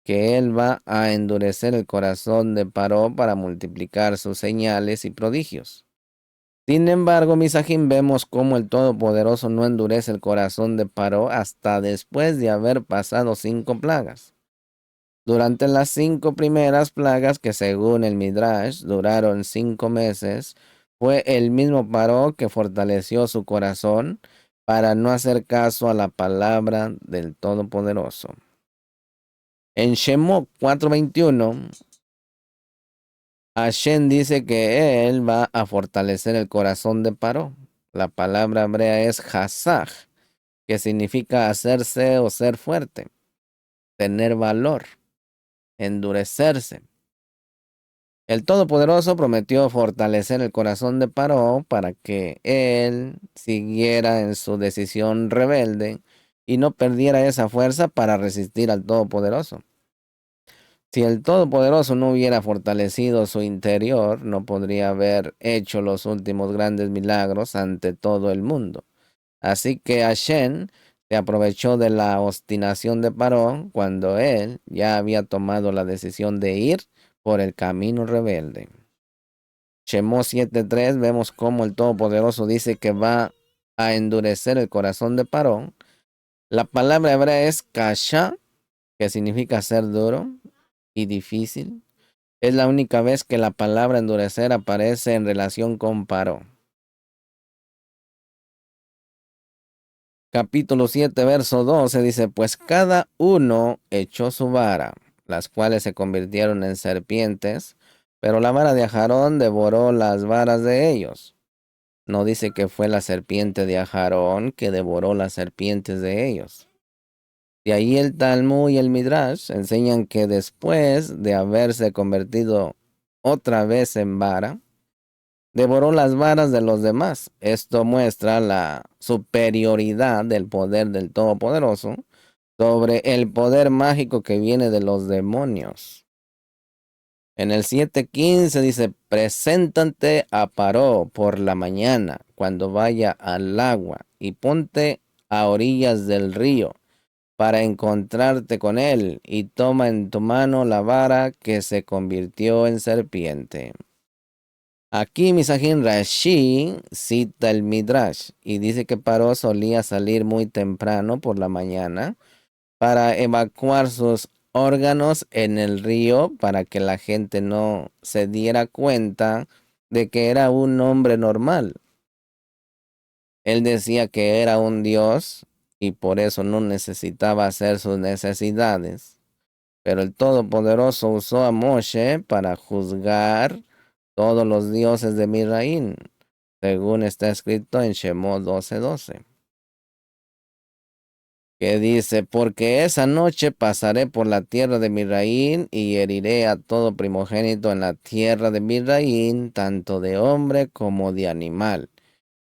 que él va a endurecer el corazón de Paró para multiplicar sus señales y prodigios. Sin embargo, Misajín, vemos cómo el Todopoderoso no endurece el corazón de Paró hasta después de haber pasado 5 plagas. Durante las 5 primeras plagas, que según el Midrash duraron 5 meses, fue el mismo Paró que fortaleció su corazón para no hacer caso a la palabra del Todopoderoso. En Shemot 4:21, Hashem dice que él va a fortalecer el corazón de Paró. La palabra hebrea es hasaj, que significa hacerse o ser fuerte, tener valor, endurecerse. El Todopoderoso prometió fortalecer el corazón de Paró para que él siguiera en su decisión rebelde y no perdiera esa fuerza para resistir al Todopoderoso. Si el Todopoderoso no hubiera fortalecido su interior, no podría haber hecho los últimos grandes milagros ante todo el mundo. Así que Hashem se aprovechó de la obstinación de Paró cuando él ya había tomado la decisión de ir por el camino rebelde. Shemot 7:3 vemos cómo el Todopoderoso dice que va a endurecer el corazón de Paró. La palabra hebrea es kasha, que significa ser duro y difícil. Es la única vez que la palabra endurecer aparece en relación con Paró. Capítulo 7, verso 12 dice, pues cada uno echó su vara, las cuales se convirtieron en serpientes, pero la vara de Aarón devoró las varas de ellos. No dice que fue la serpiente de Aarón que devoró las serpientes de ellos. De ahí el Talmud y el Midrash enseñan que después de haberse convertido otra vez en vara, devoró las varas de los demás. Esto muestra la superioridad del poder del Todopoderoso sobre el poder mágico que viene de los demonios. En el 7:15 dice, preséntate a Paró por la mañana cuando vaya al agua y ponte a orillas del río para encontrarte con él y toma en tu mano la vara que se convirtió en serpiente. Aquí Misajín Rashi cita el Midrash y dice que Paró solía salir muy temprano por la mañana para evacuar sus órganos en el río para que la gente no se diera cuenta de que era un hombre normal. Él decía que era un dios y por eso no necesitaba hacer sus necesidades. Pero el Todopoderoso usó a Moshe para juzgar todos los dioses de Misraín, según está escrito en Shemot 12:12. Que dice, porque esa noche pasaré por la tierra de Misraín y heriré a todo primogénito en la tierra de Misraín, tanto de hombre como de animal,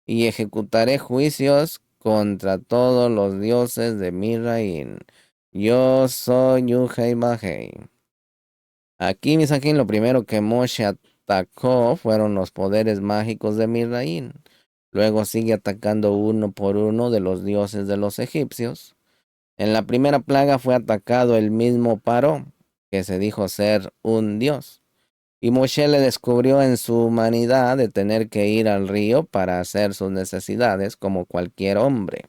y ejecutaré juicios contra todos los dioses de Misraín. Yo soy Yuhei Bajei. Aquí, Misajín, lo primero que Moshe atacó fueron los poderes mágicos de Misraín. Luego sigue atacando uno por uno de los dioses de los egipcios. En la primera plaga fue atacado el mismo Paró, que se dijo ser un dios. Y Moshe le descubrió en su humanidad de tener que ir al río para hacer sus necesidades como cualquier hombre.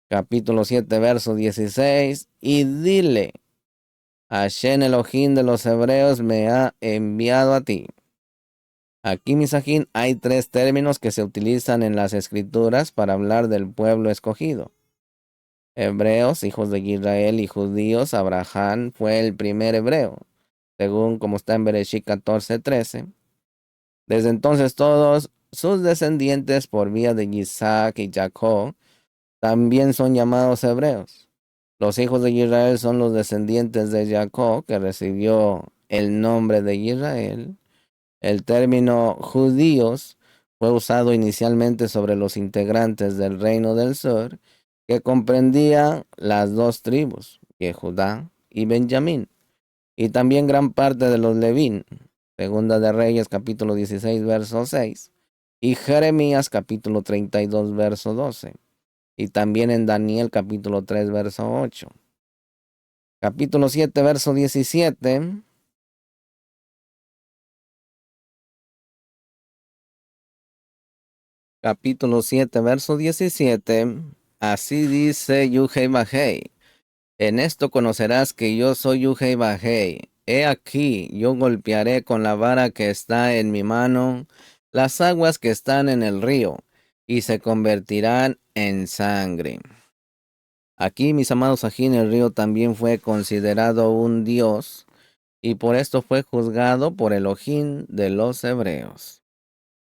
Capítulo 7, verso 16. Y dile, Hashem Elohim de los hebreos me ha enviado a ti. Aquí, Misajín, hay tres términos que se utilizan en las escrituras para hablar del pueblo escogido. Hebreos, hijos de Israel y judíos, Abraham fue el primer hebreo, según como está en Bereshit 14:13. Desde entonces todos sus descendientes por vía de Isaac y Jacob también son llamados hebreos. Los hijos de Israel son los descendientes de Jacob, que recibió el nombre de Israel. El término judíos fue usado inicialmente sobre los integrantes del reino del sur, que comprendía las dos tribus, Judá y Benjamín, y también gran parte de los Levín, Segunda de Reyes capítulo 16, verso 6, y Jeremías capítulo 32, verso 12, y también en Daniel capítulo 3, verso 8. Capítulo 7, verso 17. Capítulo 7, verso 17. Así dice Yuhei Bajei. En esto conocerás que yo soy Yuhei Bajei. He aquí, yo golpearé con la vara que está en mi mano las aguas que están en el río, y se convertirán en sangre. Aquí, mis amados, aquí en el río también fue considerado un dios, y por esto fue juzgado por Elohim de los hebreos.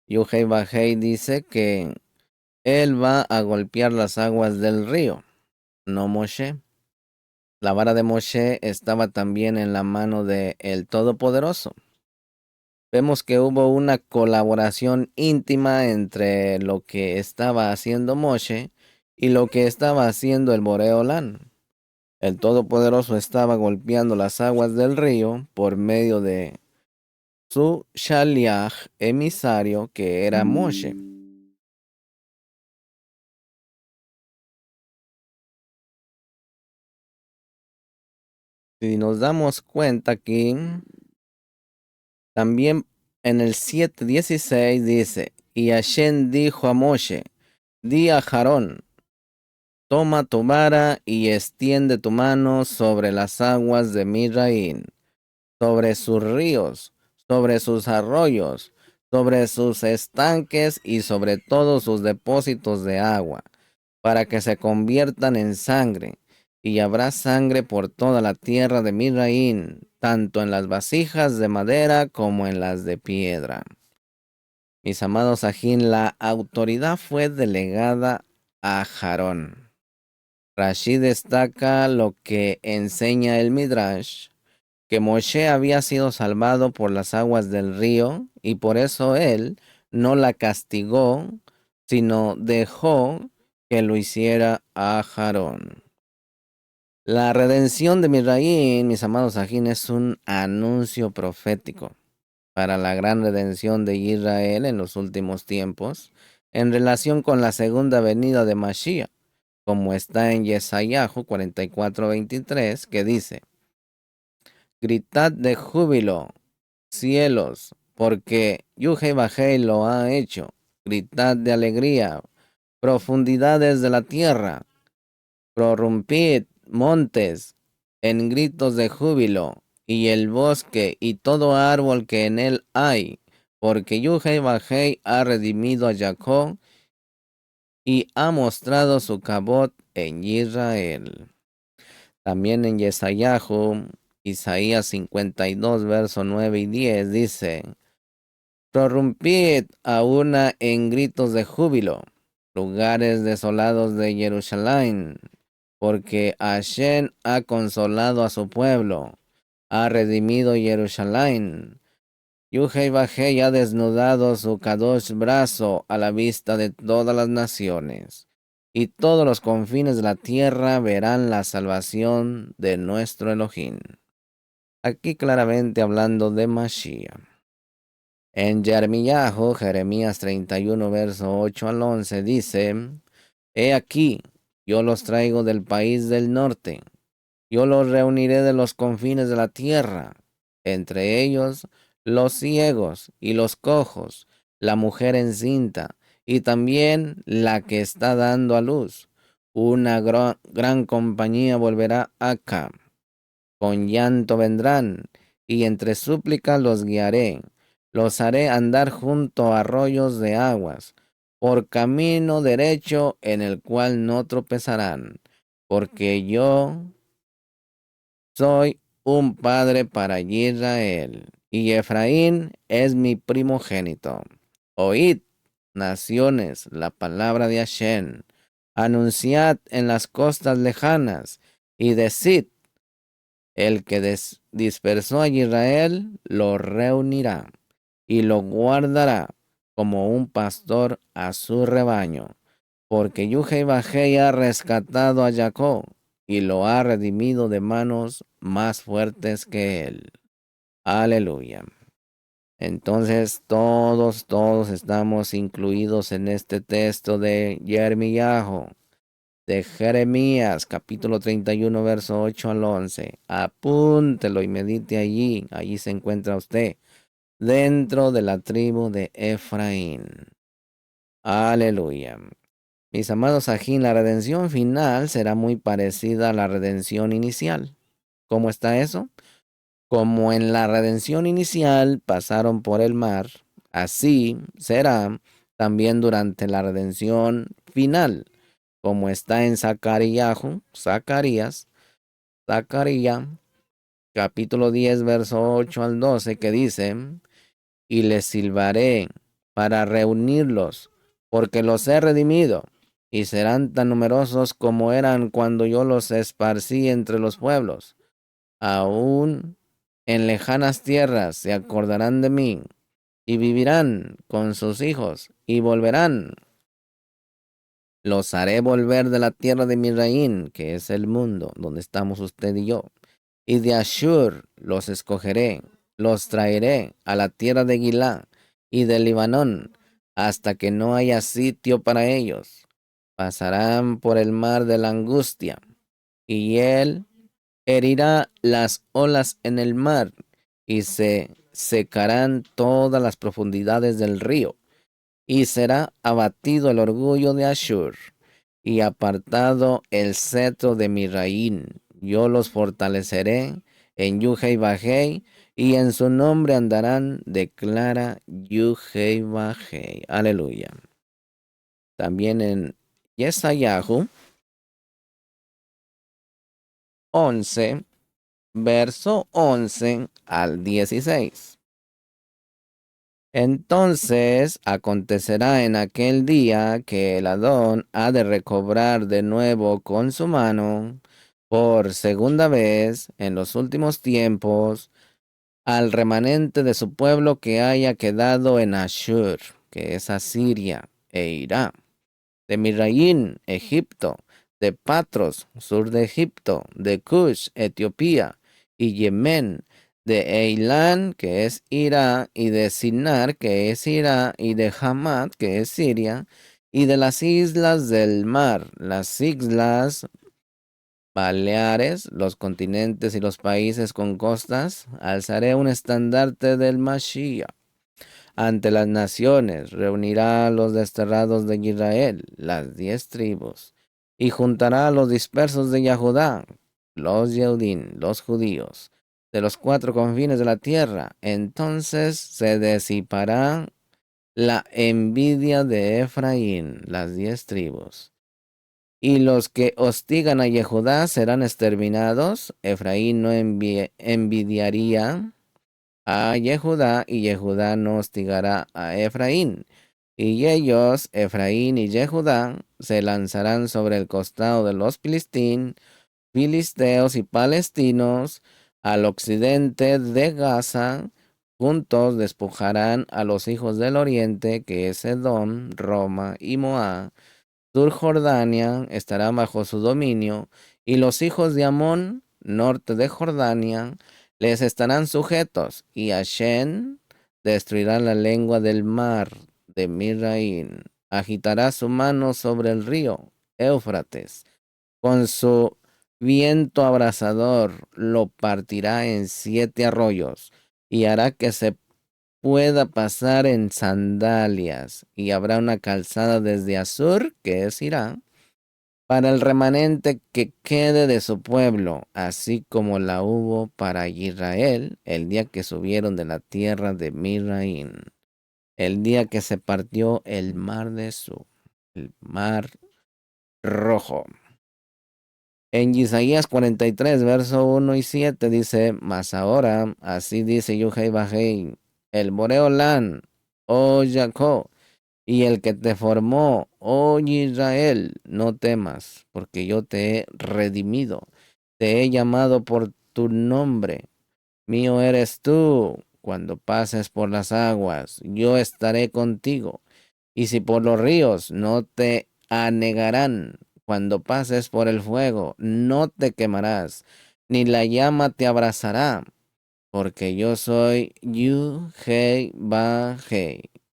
Yuhei Bajei dice que él va a golpear las aguas del río, no Moshe. La vara de Moshe estaba también en la mano de el Todopoderoso. Vemos que hubo una colaboración íntima entre lo que estaba haciendo Moshe y lo que estaba haciendo el Boreolán. El Todopoderoso estaba golpeando las aguas del río por medio de su Shaliach emisario, que era Moshe. Si nos damos cuenta aquí, también en el 7:16 dice, y Hashem dijo a Moshe, di a Aarón, toma tu vara y extiende tu mano sobre las aguas de Misraín, sobre sus ríos, sobre sus arroyos, sobre sus estanques y sobre todos sus depósitos de agua. para que se conviertan en sangre, y habrá sangre por toda la tierra de Misraín, tanto en las vasijas de madera como en las de piedra. Mis amados ajín, la autoridad fue delegada a Aarón. Rashi destaca lo que enseña el Midrash, que Moshe había sido salvado por las aguas del río y por eso él no la castigó, sino dejó que lo hiciera a Aarón. La redención de Misraín, mis amados ajín, es un anuncio profético para la gran redención de Israel en los últimos tiempos, en relación con la segunda venida de Mashiach, como está en Yesayahu 44:23, que dice: Gritad de júbilo, cielos, porque Yuhei Bajei lo ha hecho. Gritad de alegría, profundidades de la tierra. Prorrumpid, montes, en gritos de júbilo, y el bosque y todo árbol que en él hay, porque Yuhei Bajei ha redimido a Jacob y ha mostrado su cabot en Israel. También en Yesayahu, Isaías 52, verso 9 y 10 dice: Prorrumpid a una en gritos de júbilo, lugares desolados de Jerusalén, porque Hashem ha consolado a su pueblo, ha redimido Jerusalén. Yuhei Bajei ha desnudado su kadosh brazo a la vista de todas las naciones, y todos los confines de la tierra verán la salvación de nuestro Elohim. Aquí claramente hablando de Mashiach. En Jeremías 31, verso 8 al 11 dice: He aquí, yo los traigo del país del norte, yo los reuniré de los confines de la tierra, entre ellos los ciegos y los cojos, la mujer encinta, y también la que está dando a luz. Una gran compañía volverá acá. Con llanto vendrán, y entre súplicas los guiaré. Los haré andar junto a arroyos de aguas, por camino derecho en el cual no tropezarán, porque yo soy un padre para Israel, y Efraín es mi primogénito. Oíd, naciones, la palabra de Hashem. Anunciad en las costas lejanas, y decid: el que dispersó a Israel lo reunirá, y lo guardará como un pastor a su rebaño. Porque Yuhei Bajei ha rescatado a Jacob, y lo ha redimido de manos más fuertes que él. Aleluya. Entonces todos estamos incluidos en este texto de Jeremías, capítulo 31, verso 8 al 11. Apúntelo y medite allí. Allí se encuentra usted, dentro de la tribu de Efraín. Aleluya. Mis amados ajín, la redención final será muy parecida a la redención inicial. ¿Cómo está eso? Como en la redención inicial pasaron por el mar, así será también durante la redención final, como está en Zacarías, capítulo 10, verso 8 al 12, que dice: Y les silbaré para reunirlos, porque los he redimido, y serán tan numerosos como eran cuando yo los esparcí entre los pueblos. Aún en lejanas tierras se acordarán de mí, y vivirán con sus hijos, y volverán. Los haré volver de la tierra de Misraín, que es el mundo donde estamos usted y yo, y de Ashur los escogeré, los traeré a la tierra de Gilá y de Libanón, hasta que no haya sitio para ellos. Pasarán por el mar de la angustia, y él herirá las olas en el mar, y se secarán todas las profundidades del río, y será abatido el orgullo de Ashur, y apartado el cetro de Misraín. Yo los fortaleceré en Yuhei Bajei, y en su nombre andarán, declara Yuhei Bajei. Aleluya. También en Yesayahu 11, verso 11 al 16. Entonces acontecerá en aquel día que el Adón ha de recobrar de nuevo con su mano, por segunda vez en los últimos tiempos, al remanente de su pueblo que haya quedado en Ashur, que es Asiria, e Irá, de Misraín, Egipto, de Patros, sur de Egipto, de Cush, Etiopía, y Yemen, de Eilán, que es Irá, y de Sinar, que es Irá, y de Hamad, que es Siria, y de las islas del mar, las islas Baleares, los continentes y los países con costas, alzaré un estandarte del Mashiach. Ante las naciones reunirá a los desterrados de Israel, las 10 tribus, y juntará a los dispersos de Yahudá, los Yehudim, los judíos, de los 4 confines de la tierra. Entonces se disipará la envidia de Efraín, las 10 tribus. Y los que hostigan a Yehudá serán exterminados. Efraín no envidiaría a Yehudá, y Yehudá no hostigará a Efraín. Y ellos, Efraín y Yehudá, se lanzarán sobre el costado de los filisteos y palestinos, al occidente de Gaza. Juntos despojarán a los hijos del oriente, que es Edom, Roma y Moab. Sur Jordania estará bajo su dominio, y los hijos de Amón, norte de Jordania, les estarán sujetos, y Hashem destruirá la lengua del mar de Misraín, agitará su mano sobre el río Éufrates, con su viento abrasador lo partirá en 7 arroyos, y hará que se pueda pasar en sandalias, y habrá una calzada desde Asur, que es Irán, para el remanente que quede de su pueblo, así como la hubo para Israel el día que subieron de la tierra de Misraín, el día que se partió el mar de Sur, el mar rojo. En Isaías 43, verso 1 y 7 dice: Mas ahora, así dice Yuhei Bajei, el Boreolán, oh Jacob, y el que te formó, oh Israel, no temas, porque yo te he redimido, te he llamado por tu nombre, mío eres tú. Cuando pases por las aguas, yo estaré contigo, y si por los ríos, no te anegarán. Cuando pases por el fuego, no te quemarás, ni la llama te abrazará, porque yo soy Yu-Hei-Ba-Hei,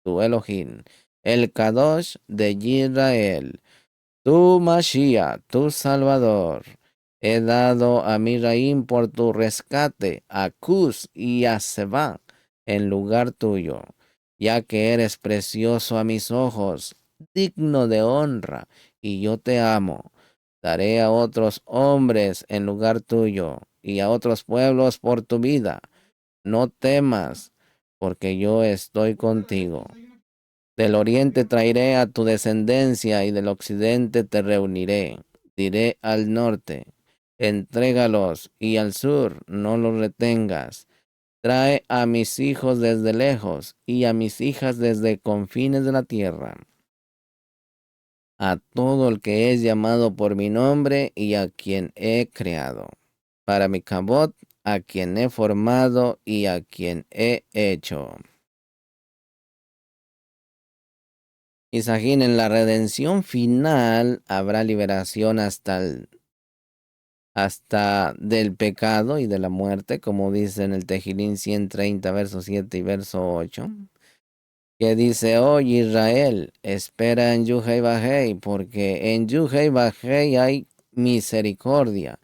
tu Elohim, el Kadosh de Israel, tu Mashiach, tu Salvador. He dado a Misraim por tu rescate, a Cus y a Seba en lugar tuyo, ya que eres precioso a mis ojos, digno de honra, y yo te amo. Daré a otros hombres en lugar tuyo, y a otros pueblos por tu vida. No temas, porque yo estoy contigo. Del oriente traeré a tu descendencia, y del occidente te reuniré. Diré al norte: entrégalos, y al sur: no los retengas. Trae a mis hijos desde lejos, y a mis hijas desde confines de la tierra. A todo el que es llamado por mi nombre, y a quien he creado. Para mi cabot, a quien he formado y a quien he hecho. Isajín, en la redención final habrá liberación hasta del pecado y de la muerte, como dice en el Tejilín 130, verso 7 y verso 8, que dice: oye Israel, espera en Yuhei Bajei, porque en Yuhei Bajei hay misericordia,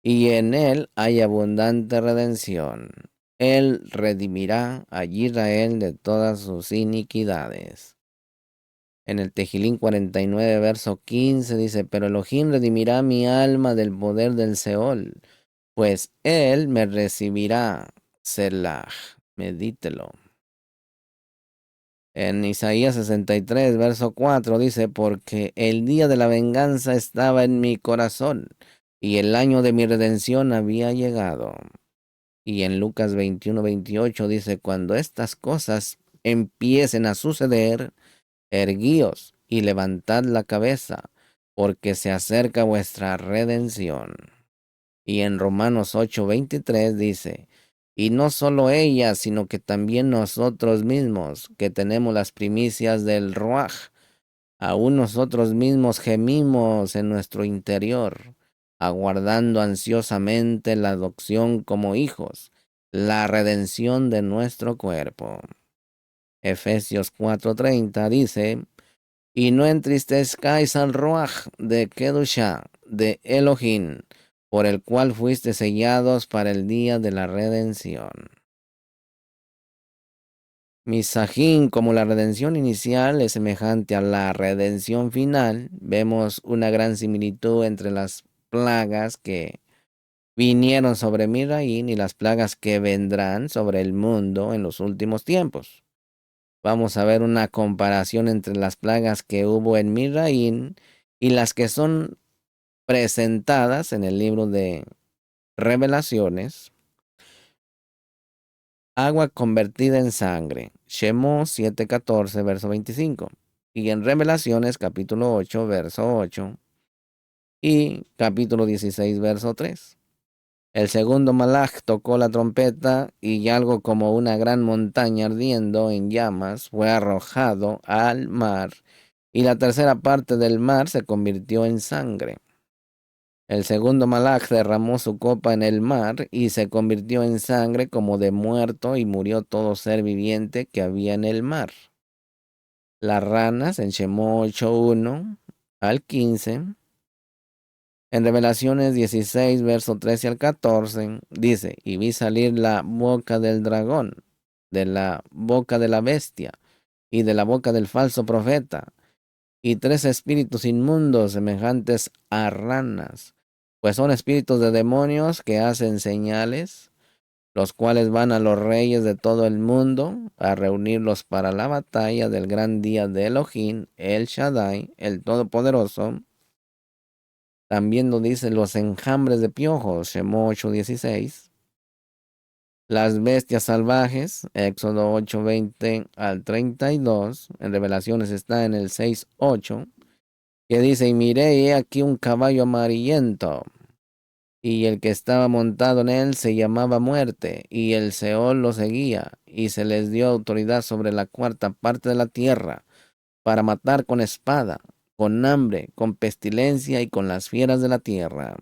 y en él hay abundante redención. Él redimirá a Israel de todas sus iniquidades. En el Tejilín 49, verso 15 dice: pero Elohim redimirá mi alma del poder del Seol, pues él me recibirá. Selah, medítelo. En Isaías 63, verso 4 dice, porque el día de la venganza estaba en mi corazón y el año de mi redención había llegado. Y en Lucas 21, 28 dice, cuando estas cosas empiecen a suceder, erguíos y levantad la cabeza, porque se acerca vuestra redención. Y en Romanos 8:23 dice, y no solo ella, sino que también nosotros mismos, que tenemos las primicias del Ruaj, aún nosotros mismos gemimos en nuestro interior, aguardando ansiosamente la adopción como hijos, la redención de nuestro cuerpo. Efesios 4:30 dice, y no entristezcáis al Ruaj de Kedushá, de Elohim, por el cual fuiste sellados para el día de la redención. Misajín, como la redención inicial es semejante a la redención final, vemos una gran similitud entre las plagas que vinieron sobre Misraín y las plagas que vendrán sobre el mundo en los últimos tiempos. Vamos a ver una comparación entre las plagas que hubo en Misraín y las que son presentadas en el libro de Revelaciones. Agua convertida en sangre. Shemó 7:14, verso 25. Y en Revelaciones capítulo 8, verso 8. Y capítulo 16, verso 3. El segundo malaj tocó la trompeta y algo como una gran montaña ardiendo en llamas fue arrojado al mar, y la tercera parte del mar se convirtió en sangre. El segundo malaj derramó su copa en el mar y se convirtió en sangre como de muerto y murió todo ser viviente que había en el mar. Las ranas en Shemó 8:1 al 15. En Revelaciones 16, verso 13 al 14, dice, y vi salir la boca del dragón, de la boca de la bestia y de la boca del falso profeta, y tres espíritus inmundos semejantes a ranas, pues son espíritus de demonios que hacen señales, los cuales van a los reyes de todo el mundo a reunirlos para la batalla del gran día de Elohim, el Shaddai, el Todopoderoso. También nos dice los enjambres de piojos, Shemó 8:16. Las bestias salvajes, Éxodo 8:20 al 32. En Revelaciones está en el 6:8. Que dice, y miré y he aquí un caballo amarillento, y el que estaba montado en él se llamaba Muerte, y el Seol lo seguía, y se les dio autoridad sobre la cuarta parte de la tierra, para matar con espada, con hambre, con pestilencia y con las fieras de la tierra.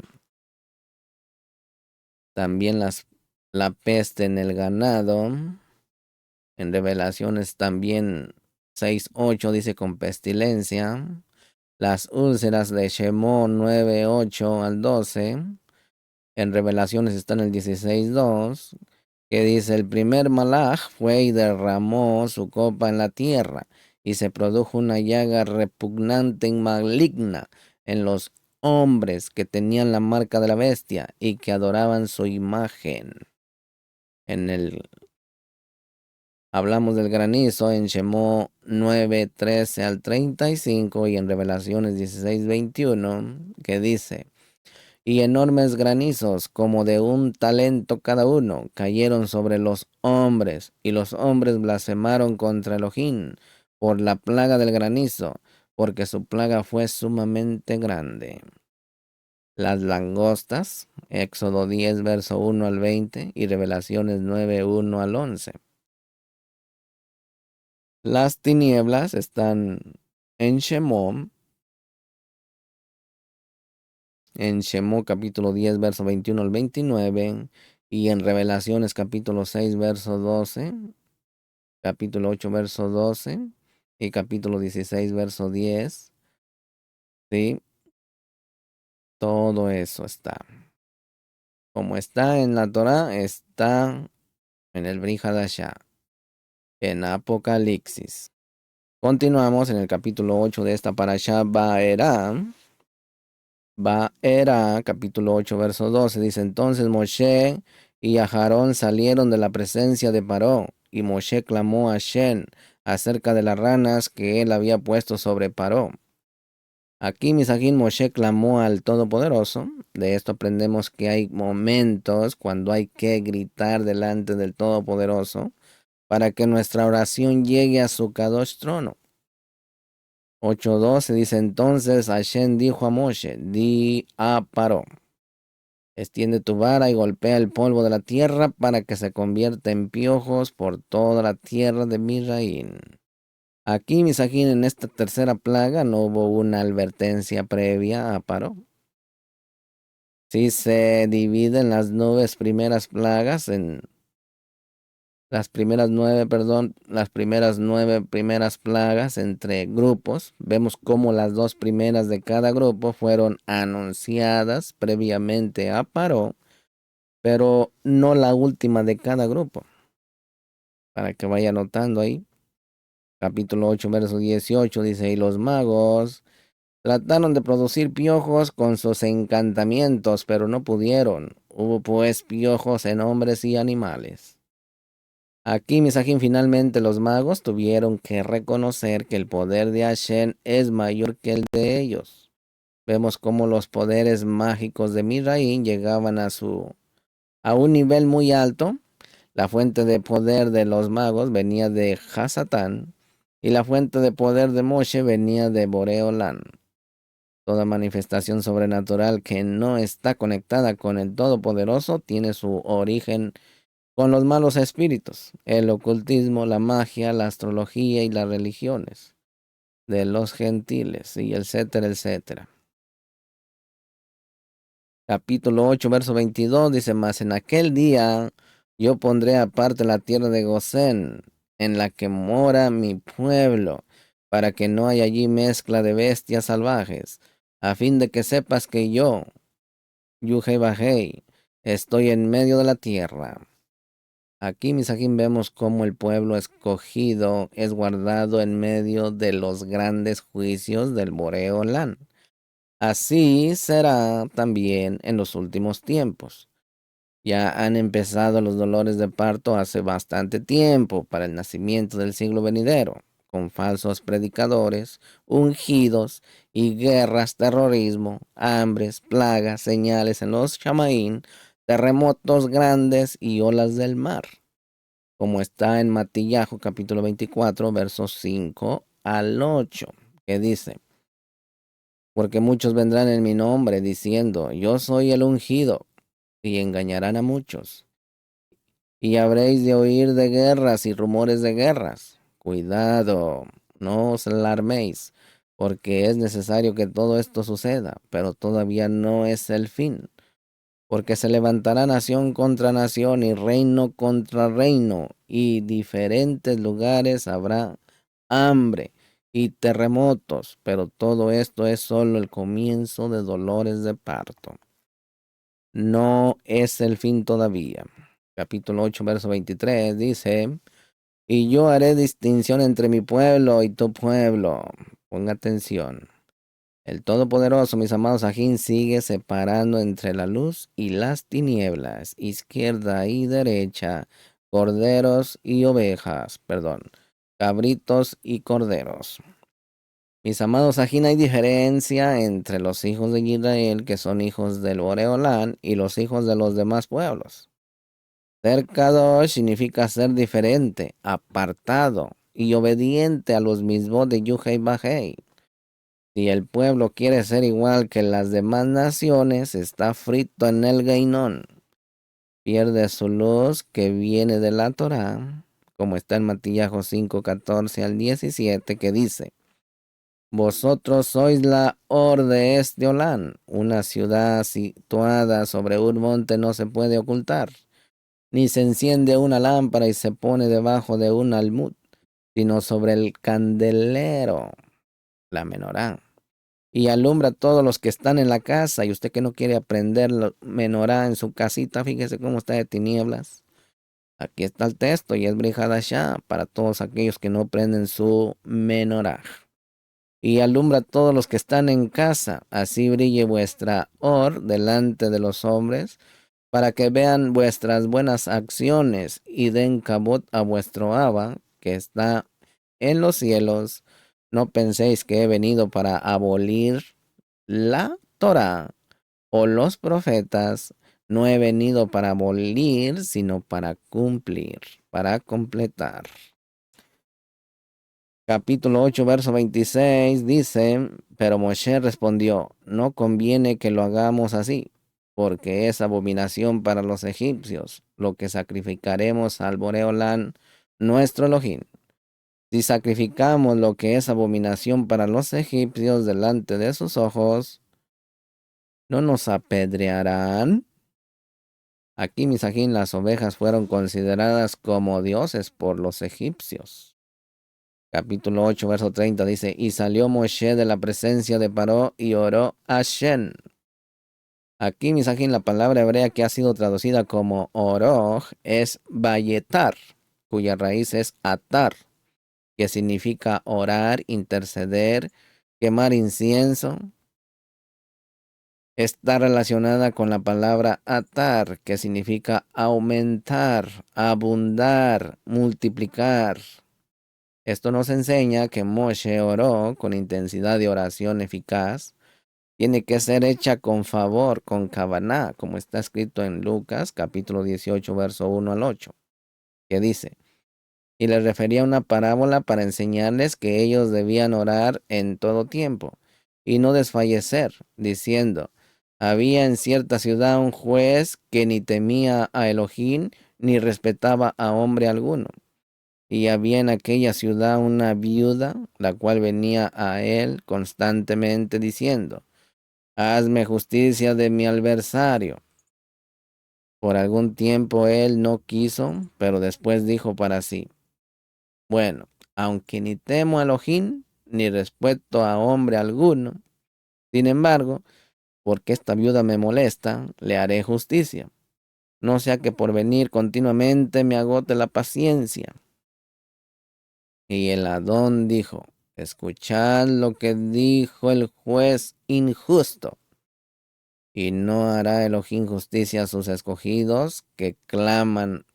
También la peste en el ganado. En Revelaciones también 6:8 dice con pestilencia. Las úlceras de Shemó 9:8 al 12. En Revelaciones está en el 16:2, que dice, el primer malaj fue y derramó su copa en la tierra, y se produjo una llaga repugnante y maligna en los hombres que tenían la marca de la bestia y que adoraban su imagen. Hablamos del granizo en Shemó 9:13 al 35 y en Revelaciones 16:21, que dice, y enormes granizos, como de un talento cada uno, cayeron sobre los hombres, y los hombres blasfemaron contra Elohim por la plaga del granizo, porque su plaga fue sumamente grande. Las langostas, Éxodo 10, verso 1 al 20, y Revelaciones 9:1 al 11. Las tinieblas están en Shemó, capítulo 10, verso 21 al 29, y en Revelaciones capítulo 6, verso 12, capítulo 8, verso 12, y capítulo 16, verso 10. Sí, todo eso está. Como está en la Torah, está en el Brit Hadashah, en Apocalipsis. Continuamos en el capítulo 8 de esta parashá, Vaera, capítulo 8, verso 12, dice, entonces Moshe y Aarón salieron de la presencia de Paró, y Moshe clamó a Shen, acerca de las ranas que él había puesto sobre Paró. Aquí Misajín Moshe clamó al Todopoderoso. De esto aprendemos que hay momentos cuando hay que gritar delante del Todopoderoso para que nuestra oración llegue a su Kadosh trono. 8:12 dice entonces Hashem dijo a Moshe, di a Paró, extiende tu vara y golpea el polvo de la tierra para que se convierta en piojos por toda la tierra de Misraín. Aquí, Misajín, en esta tercera plaga no hubo una advertencia previa a Paró. Sí se dividen las 9 primeras plagas en las primeras 9, las primeras 9 primeras plagas entre grupos. Vemos cómo las 2 primeras de cada grupo fueron anunciadas previamente a Paró, pero no la última de cada grupo. Para que vaya anotando ahí. Capítulo 8, verso 18 dice, y los magos trataron de producir piojos con sus encantamientos, pero no pudieron. Hubo pues piojos en hombres y animales. Aquí, Misajín, finalmente los magos tuvieron que reconocer que el poder de Hashem es mayor que el de ellos. Vemos cómo los poderes mágicos de Misraín llegaban a un nivel muy alto. La fuente de poder de los magos venía de Hasatán y la fuente de poder de Moshe venía de Boreolán. Toda manifestación sobrenatural que no está conectada con el Todopoderoso tiene su origen con los malos espíritus, el ocultismo, la magia, la astrología y las religiones de los gentiles, y etcétera, etcétera. Capítulo 8, verso 22 dice, mas en aquel día yo pondré aparte la tierra de Gosén, en la que mora mi pueblo, para que no haya allí mezcla de bestias salvajes, a fin de que sepas que yo, Yuhei Bajei, estoy en medio de la tierra. Aquí, Misajín, vemos cómo el pueblo escogido es guardado en medio de los grandes juicios del Boreolán. Así será también en los últimos tiempos. Ya han empezado los dolores de parto hace bastante tiempo para el nacimiento del siglo venidero, con falsos predicadores, ungidos y guerras, terrorismo, hambres, plagas, señales en los chamaín, terremotos grandes y olas del mar, como está en Matillahu capítulo 24, versos 5 al 8, que dice, porque muchos vendrán en mi nombre diciendo, yo soy el ungido, y engañarán a muchos. Y habréis de oír de guerras y rumores de guerras. Cuidado, no os alarméis, porque es necesario que todo esto suceda, pero todavía no es el fin. Porque se levantará nación contra nación y reino contra reino, y diferentes lugares habrá hambre y terremotos, pero todo esto es solo el comienzo de dolores de parto. No es el fin todavía. Capítulo 8, verso 23 dice, y yo haré distinción entre mi pueblo y tu pueblo. Ponga atención. El Todopoderoso, mis amados Ajín, sigue separando entre la luz y las tinieblas, izquierda y derecha, corderos y ovejas, cabritos y corderos. Mis amados Ajín, hay diferencia entre los hijos de Israel, que son hijos del Boreolán, y los hijos de los demás pueblos. Ser Kadosh significa ser diferente, apartado y obediente a los mismos de Yuhei Bajei. Si el pueblo quiere ser igual que las demás naciones, está frito en el Gainón. Pierde su luz que viene de la Torá, como está en Matillahu 5:14 al 17, que dice, vosotros sois la Or de este Olán, una ciudad situada sobre un monte no se puede ocultar, ni se enciende una lámpara y se pone debajo de un almud, sino sobre el candelero, la menorá, y alumbra a todos los que están en la casa. Y usted que no quiere aprender la menorá en su casita, fíjese cómo está de tinieblas. Aquí está el texto y es Brihadashá para todos aquellos que no prenden su menorá. Y alumbra a todos los que están en casa, así brille vuestra or delante de los hombres, para que vean vuestras buenas acciones y den cabot a vuestro Abba, que está en los cielos. No penséis que he venido para abolir la Torá o los profetas. No he venido para abolir, sino para cumplir, para completar. Capítulo 8, verso 26 dice, pero Moshe respondió, no conviene que lo hagamos así, porque es abominación para los egipcios, lo que sacrificaremos al Boreolán, nuestro Elohim. Si sacrificamos lo que es abominación para los egipcios delante de sus ojos, ¿no nos apedrearán? Aquí, Misajín, las ovejas fueron consideradas como dioses por los egipcios. Capítulo 8, verso 30 dice, y salió Moshe de la presencia de Paró y oró a Shen. Aquí, Misajín, la palabra hebrea que ha sido traducida como oró es bayetar, cuya raíz es atar, que significa orar, interceder, quemar incienso. Está relacionada con la palabra atar, que significa aumentar, abundar, multiplicar. Esto nos enseña que Moshe oró con intensidad de oración eficaz. Tiene que ser hecha con favor, con kavaná, como está escrito en Lucas, capítulo 18, verso 1 al 8, que dice, y les refería una parábola para enseñarles que ellos debían orar en todo tiempo y no desfallecer, diciendo, había en cierta ciudad un juez que ni temía a Elohim ni respetaba a hombre alguno. Y había en aquella ciudad una viuda, la cual venía a él constantemente diciendo, hazme justicia de mi adversario. Por algún tiempo él no quiso, pero después dijo para sí, bueno, aunque ni temo a Elohim, ni respeto a hombre alguno, sin embargo, porque esta viuda me molesta, le haré justicia. No sea que por venir continuamente me agote la paciencia. Y el Adón dijo, escuchad lo que dijo el juez injusto. Y no hará Elohim justicia a sus escogidos que claman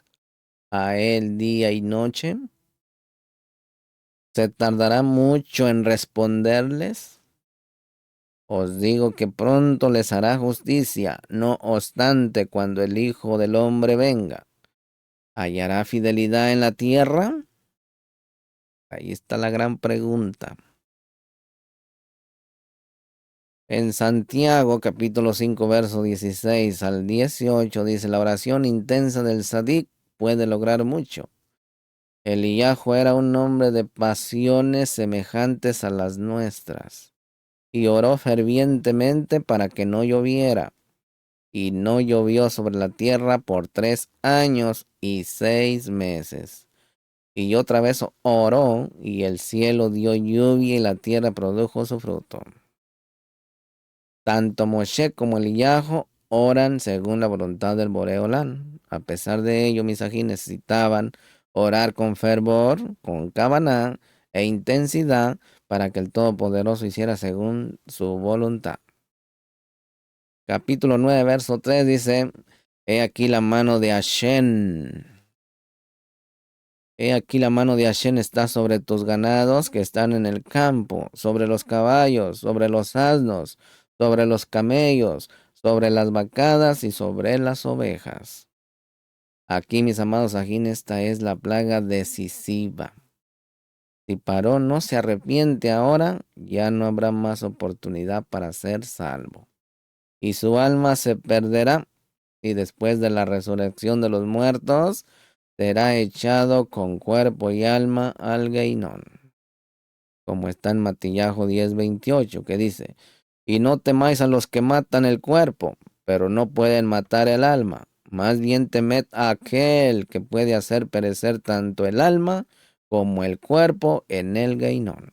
a él día y noche. ¿Se tardará mucho en responderles? Os digo que pronto les hará justicia. No obstante, cuando el Hijo del Hombre venga, ¿hallará fidelidad en la tierra? Ahí está la gran pregunta. En Santiago, capítulo 5, verso 16 al 18, dice, la oración intensa del Sadik puede lograr mucho. Eliyahu era un hombre de pasiones semejantes a las nuestras, y oró fervientemente para que no lloviera, y no llovió sobre la tierra por 3 años y 6 meses. Y otra vez oró, y el cielo dio lluvia, y la tierra produjo su fruto. Tanto Moshe como Eliyahu oran según la voluntad del Boreolán. A pesar de ello, Misají necesitaban orar con fervor, con kavaná e intensidad para que el Todopoderoso hiciera según su voluntad. Capítulo 9, verso 3 dice, he aquí la mano de Hashem. He aquí la mano de Hashem está sobre tus ganados que están en el campo, sobre los caballos, sobre los asnos, sobre los camellos, sobre las vacadas y sobre las ovejas. Aquí, mis amados ajín, esta es la plaga decisiva. Si Paró no se arrepiente ahora, ya no habrá más oportunidad para ser salvo. Y su alma se perderá, y después de la resurrección de los muertos, será echado con cuerpo y alma al Geinón. Como está en Matillajo 10:28, que dice, y no temáis a los que matan el cuerpo, pero no pueden matar el alma. Más bien temed a aquel que puede hacer perecer tanto el alma como el cuerpo en el Geinón.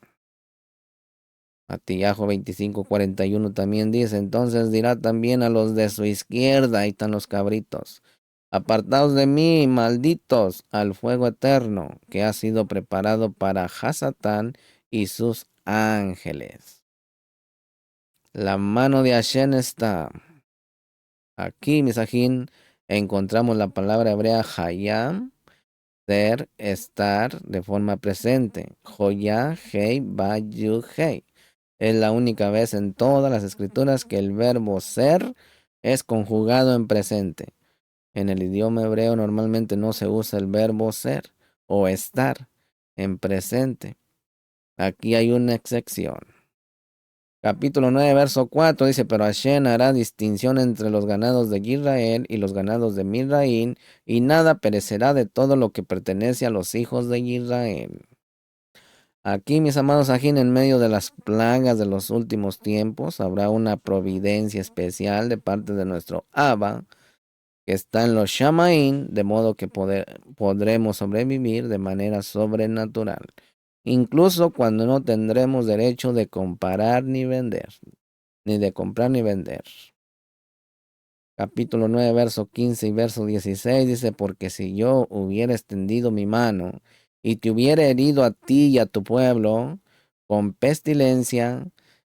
Matillajo 25:41 también dice, entonces dirá también a los de su izquierda, ahí están los cabritos, apartaos de mí, malditos, al fuego eterno que ha sido preparado para Hasatán y sus ángeles. La mano de Hashem está aquí, Misajín, encontramos la palabra hebrea Hayam, ser, estar de forma presente. Joya, hei, ba, yu, hei. Es la única vez en todas las escrituras que el verbo ser es conjugado en presente. En el idioma hebreo normalmente no se usa el verbo ser o estar en presente. Aquí hay una excepción. Capítulo 9, verso 4 dice, pero Hashem hará distinción entre los ganados de Israel y los ganados de Misraín, y nada perecerá de todo lo que pertenece a los hijos de Israel. Aquí, mis amados ajín, en medio de las plagas de los últimos tiempos, habrá una providencia especial de parte de nuestro Abba, que está en los Shamaín, de modo que podremos sobrevivir de manera sobrenatural, incluso cuando no tendremos derecho de comparar ni vender, ni de comprar ni vender. Capítulo 9, verso 15 y verso 16 dice, porque si yo hubiera extendido mi mano y te hubiera herido a ti y a tu pueblo con pestilencia,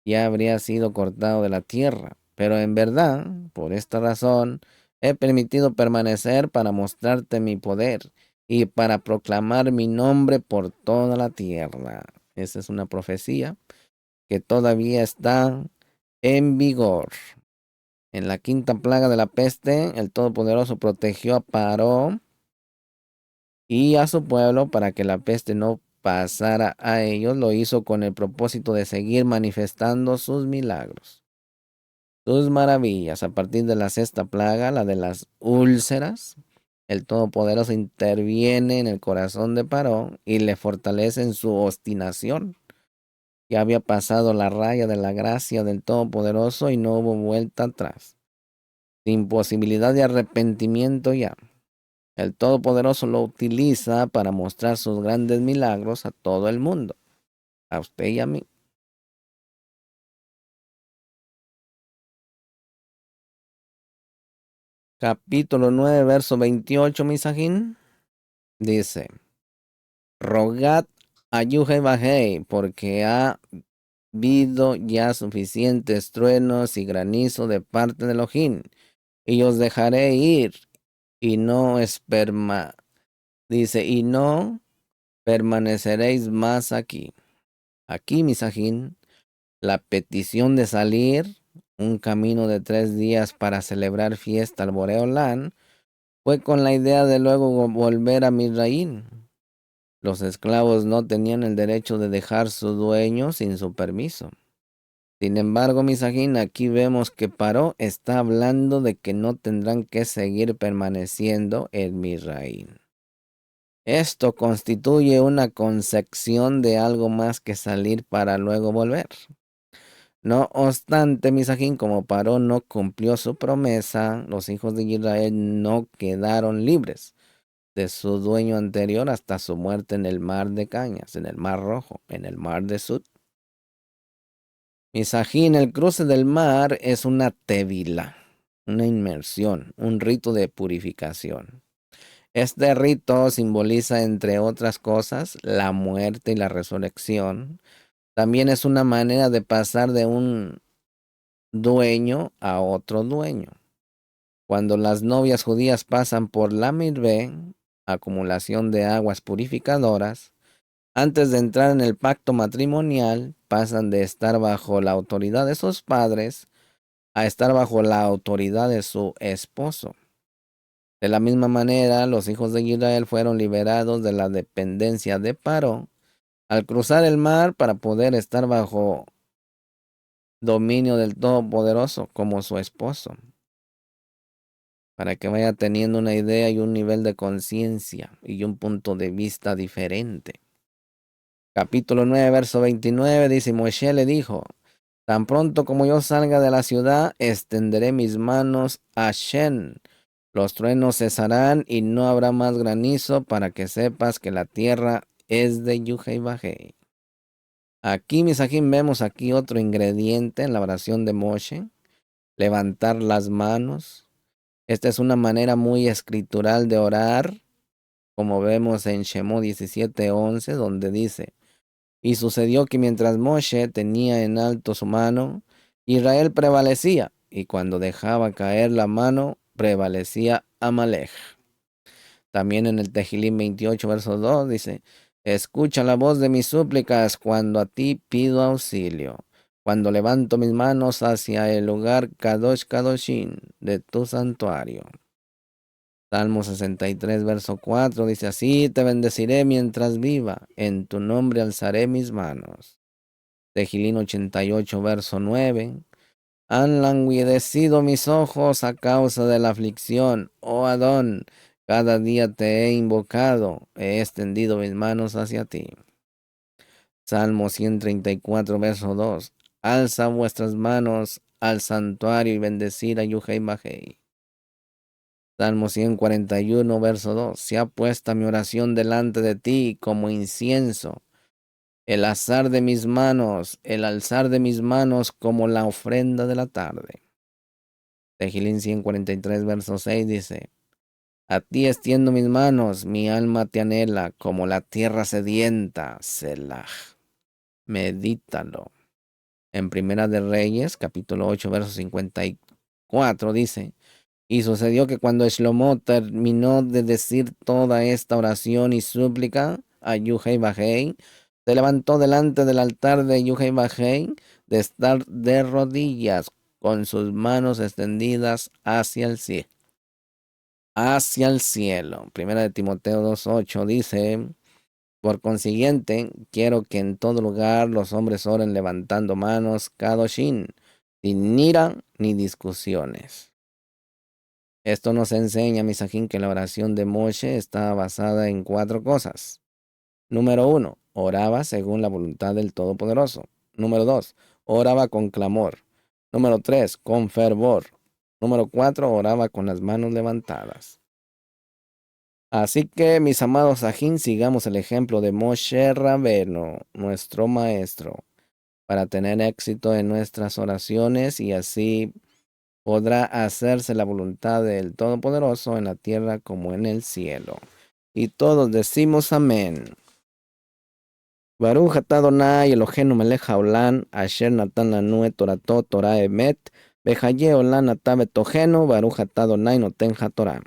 ya habría sido cortado de la tierra. Pero en verdad, por esta razón, he permitido permanecer para mostrarte mi poder y para proclamar mi nombre por toda la tierra. Esa es una profecía que todavía está en vigor. En la quinta plaga de la peste, el Todopoderoso protegió a Paró y a su pueblo para que la peste no pasara a ellos. Lo hizo con el propósito de seguir manifestando sus milagros, sus maravillas. A partir de la sexta plaga, la de las úlceras, el Todopoderoso interviene en el corazón de Paró y le fortalece en su obstinación. Ya había pasado la raya de la gracia del Todopoderoso y no hubo vuelta atrás. Sin posibilidad de arrepentimiento ya. El Todopoderoso lo utiliza para mostrar sus grandes milagros a todo el mundo, a usted y a mí. Capítulo 9, verso 28, Misajín, dice, rogad a Yuhei porque ha habido ya suficientes truenos y granizo de parte de Elohim, y os dejaré ir, y no dice, y no permaneceréis más aquí. Aquí, Misajín, la petición de salir, un camino de 3 días para celebrar fiesta al Boreolán, fue con la idea de luego volver a Misraín. Los esclavos no tenían el derecho de dejar su dueño sin su permiso. Sin embargo, Misajín, aquí vemos que Paró está hablando de que no tendrán que seguir permaneciendo en Misraín. Esto constituye una concepción de algo más que salir para luego volver. No obstante, Misajín, como Paró no cumplió su promesa, los hijos de Israel no quedaron libres de su dueño anterior hasta su muerte en el mar de Cañas, en el mar Rojo, en el mar de Sud. Misajín, el cruce del mar es una tevila, una inmersión, un rito de purificación. Este rito simboliza, entre otras cosas, la muerte y la resurrección. También es una manera de pasar de un dueño a otro dueño. Cuando las novias judías pasan por la mirvé, acumulación de aguas purificadoras, antes de entrar en el pacto matrimonial, pasan de estar bajo la autoridad de sus padres a estar bajo la autoridad de su esposo. De la misma manera, los hijos de Israel fueron liberados de la dependencia de Paró al cruzar el mar para poder estar bajo dominio del Todopoderoso como su esposo, para que vaya teniendo una idea y un nivel de conciencia y un punto de vista diferente. Capítulo 9, verso 29 dice, Moshe le dijo, tan pronto como yo salga de la ciudad, extenderé mis manos a Shen. Los truenos cesarán y no habrá más granizo para que sepas que la tierra es de Yuhei Bajei. Aquí, Misajín, vemos aquí otro ingrediente en la oración de Moshe, levantar las manos. Esta es una manera muy escritural de orar, como vemos en Shemot 17:11, donde dice, y sucedió que mientras Moshe tenía en alto su mano, Israel prevalecía, y cuando dejaba caer la mano, prevalecía Amalek. También en el Tejilín 28, verso 2 dice, escucha la voz de mis súplicas cuando a ti pido auxilio, cuando levanto mis manos hacia el lugar Kadosh Kadoshin de tu santuario. Salmo 63, verso 4 dice, así te bendeciré mientras viva, en tu nombre alzaré mis manos. Tejilín 88, verso 9. Han languidecido mis ojos a causa de la aflicción, oh Adón, cada día te he invocado, he extendido mis manos hacia ti. Salmo 134, verso 2. Alza vuestras manos al santuario y bendecid a Yuhei Bajei. Salmo 141, verso 2. Sea puesta mi oración delante de ti como incienso. El alzar de mis manos, el alzar de mis manos como la ofrenda de la tarde. Tejilín 143, verso 6 dice, a ti extiendo mis manos, mi alma te anhela como la tierra sedienta, Selah. Medítalo. En Primera de Reyes, capítulo 8, verso 54 dice, y sucedió que cuando Shlomo terminó de decir toda esta oración y súplica a Yuhei Bajei, se levantó delante del altar de Yuhei Bajei de estar de rodillas con sus manos extendidas hacia el cielo. Hacia el cielo. Primera de Timoteo 2:8 dice, por consiguiente, quiero que en todo lugar los hombres oren levantando manos, Kadoshin, sin ira ni discusiones. Esto nos enseña, Misajín, que la oración de Moshe está basada en 4 cosas. Número 1, oraba según la voluntad del Todopoderoso. Número 2, oraba con clamor. Número 3, con fervor. Número 4, oraba con las manos levantadas. Así que, mis amados Sajín, sigamos el ejemplo de Moshe Rabbeinu, nuestro maestro, para tener éxito en nuestras oraciones y así podrá hacerse la voluntad del Todopoderoso en la tierra como en el cielo. Y todos decimos amén. Baruch atah Adonai Eloheinu melech haolam, asher natan lanu torato Torah emet, behaye olam atah betohenu, Baruch atah Adonai noten haTorah.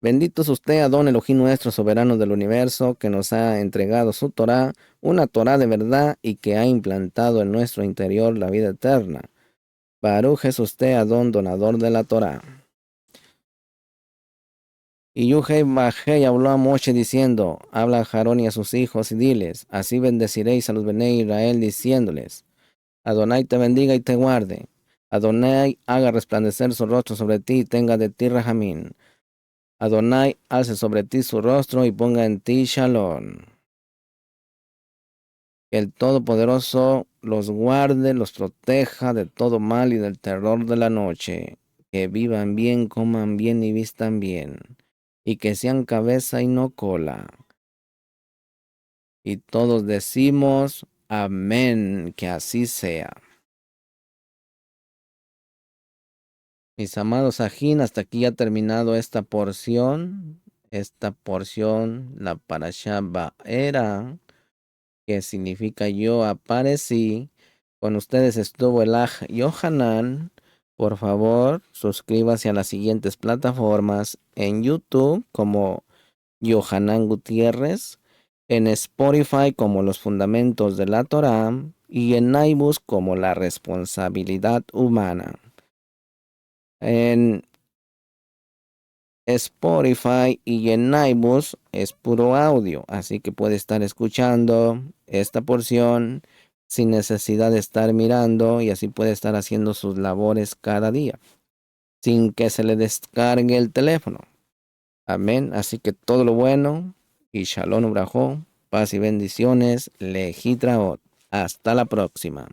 Bendito es usted, Adón Elohim nuestro, soberano del universo, que nos ha entregado su Torah, una Torah de verdad y que ha implantado en nuestro interior la vida eterna. Baruch es usted, Adón, donador de la Torah. Y Yuhei Bajei habló a Moshe diciendo, habla a Aarón y a sus hijos y diles, así bendeciréis a los Bnei Israel diciéndoles, Adonai te bendiga y te guarde. Adonai haga resplandecer su rostro sobre ti y tenga de ti rajamín. Adonai alce sobre ti su rostro y ponga en ti shalom. Que el Todopoderoso los guarde, los proteja de todo mal y del terror de la noche. Que vivan bien, coman bien y vistan bien. Y que sean cabeza y no cola. Y todos decimos, amén, que así sea. Mis amados ajín, hasta aquí ha terminado esta porción. La parashá Va'era, que significa yo aparecí. Con ustedes estuvo el Aj Yohanan. Por favor, suscríbase a las siguientes plataformas: en YouTube como Yohanan Gutiérrez, en Spotify como Los Fundamentos de la Torah y en iBooks como La Responsabilidad Humana. En Spotify y en iBooks es puro audio, así que puede estar escuchando esta porción sin necesidad de estar mirando y así puede estar haciendo sus labores cada día, sin que se le descargue el teléfono. Amén. Así que todo lo bueno y Shalom Ubrajó, paz y bendiciones, Lejitraot. Hasta la próxima.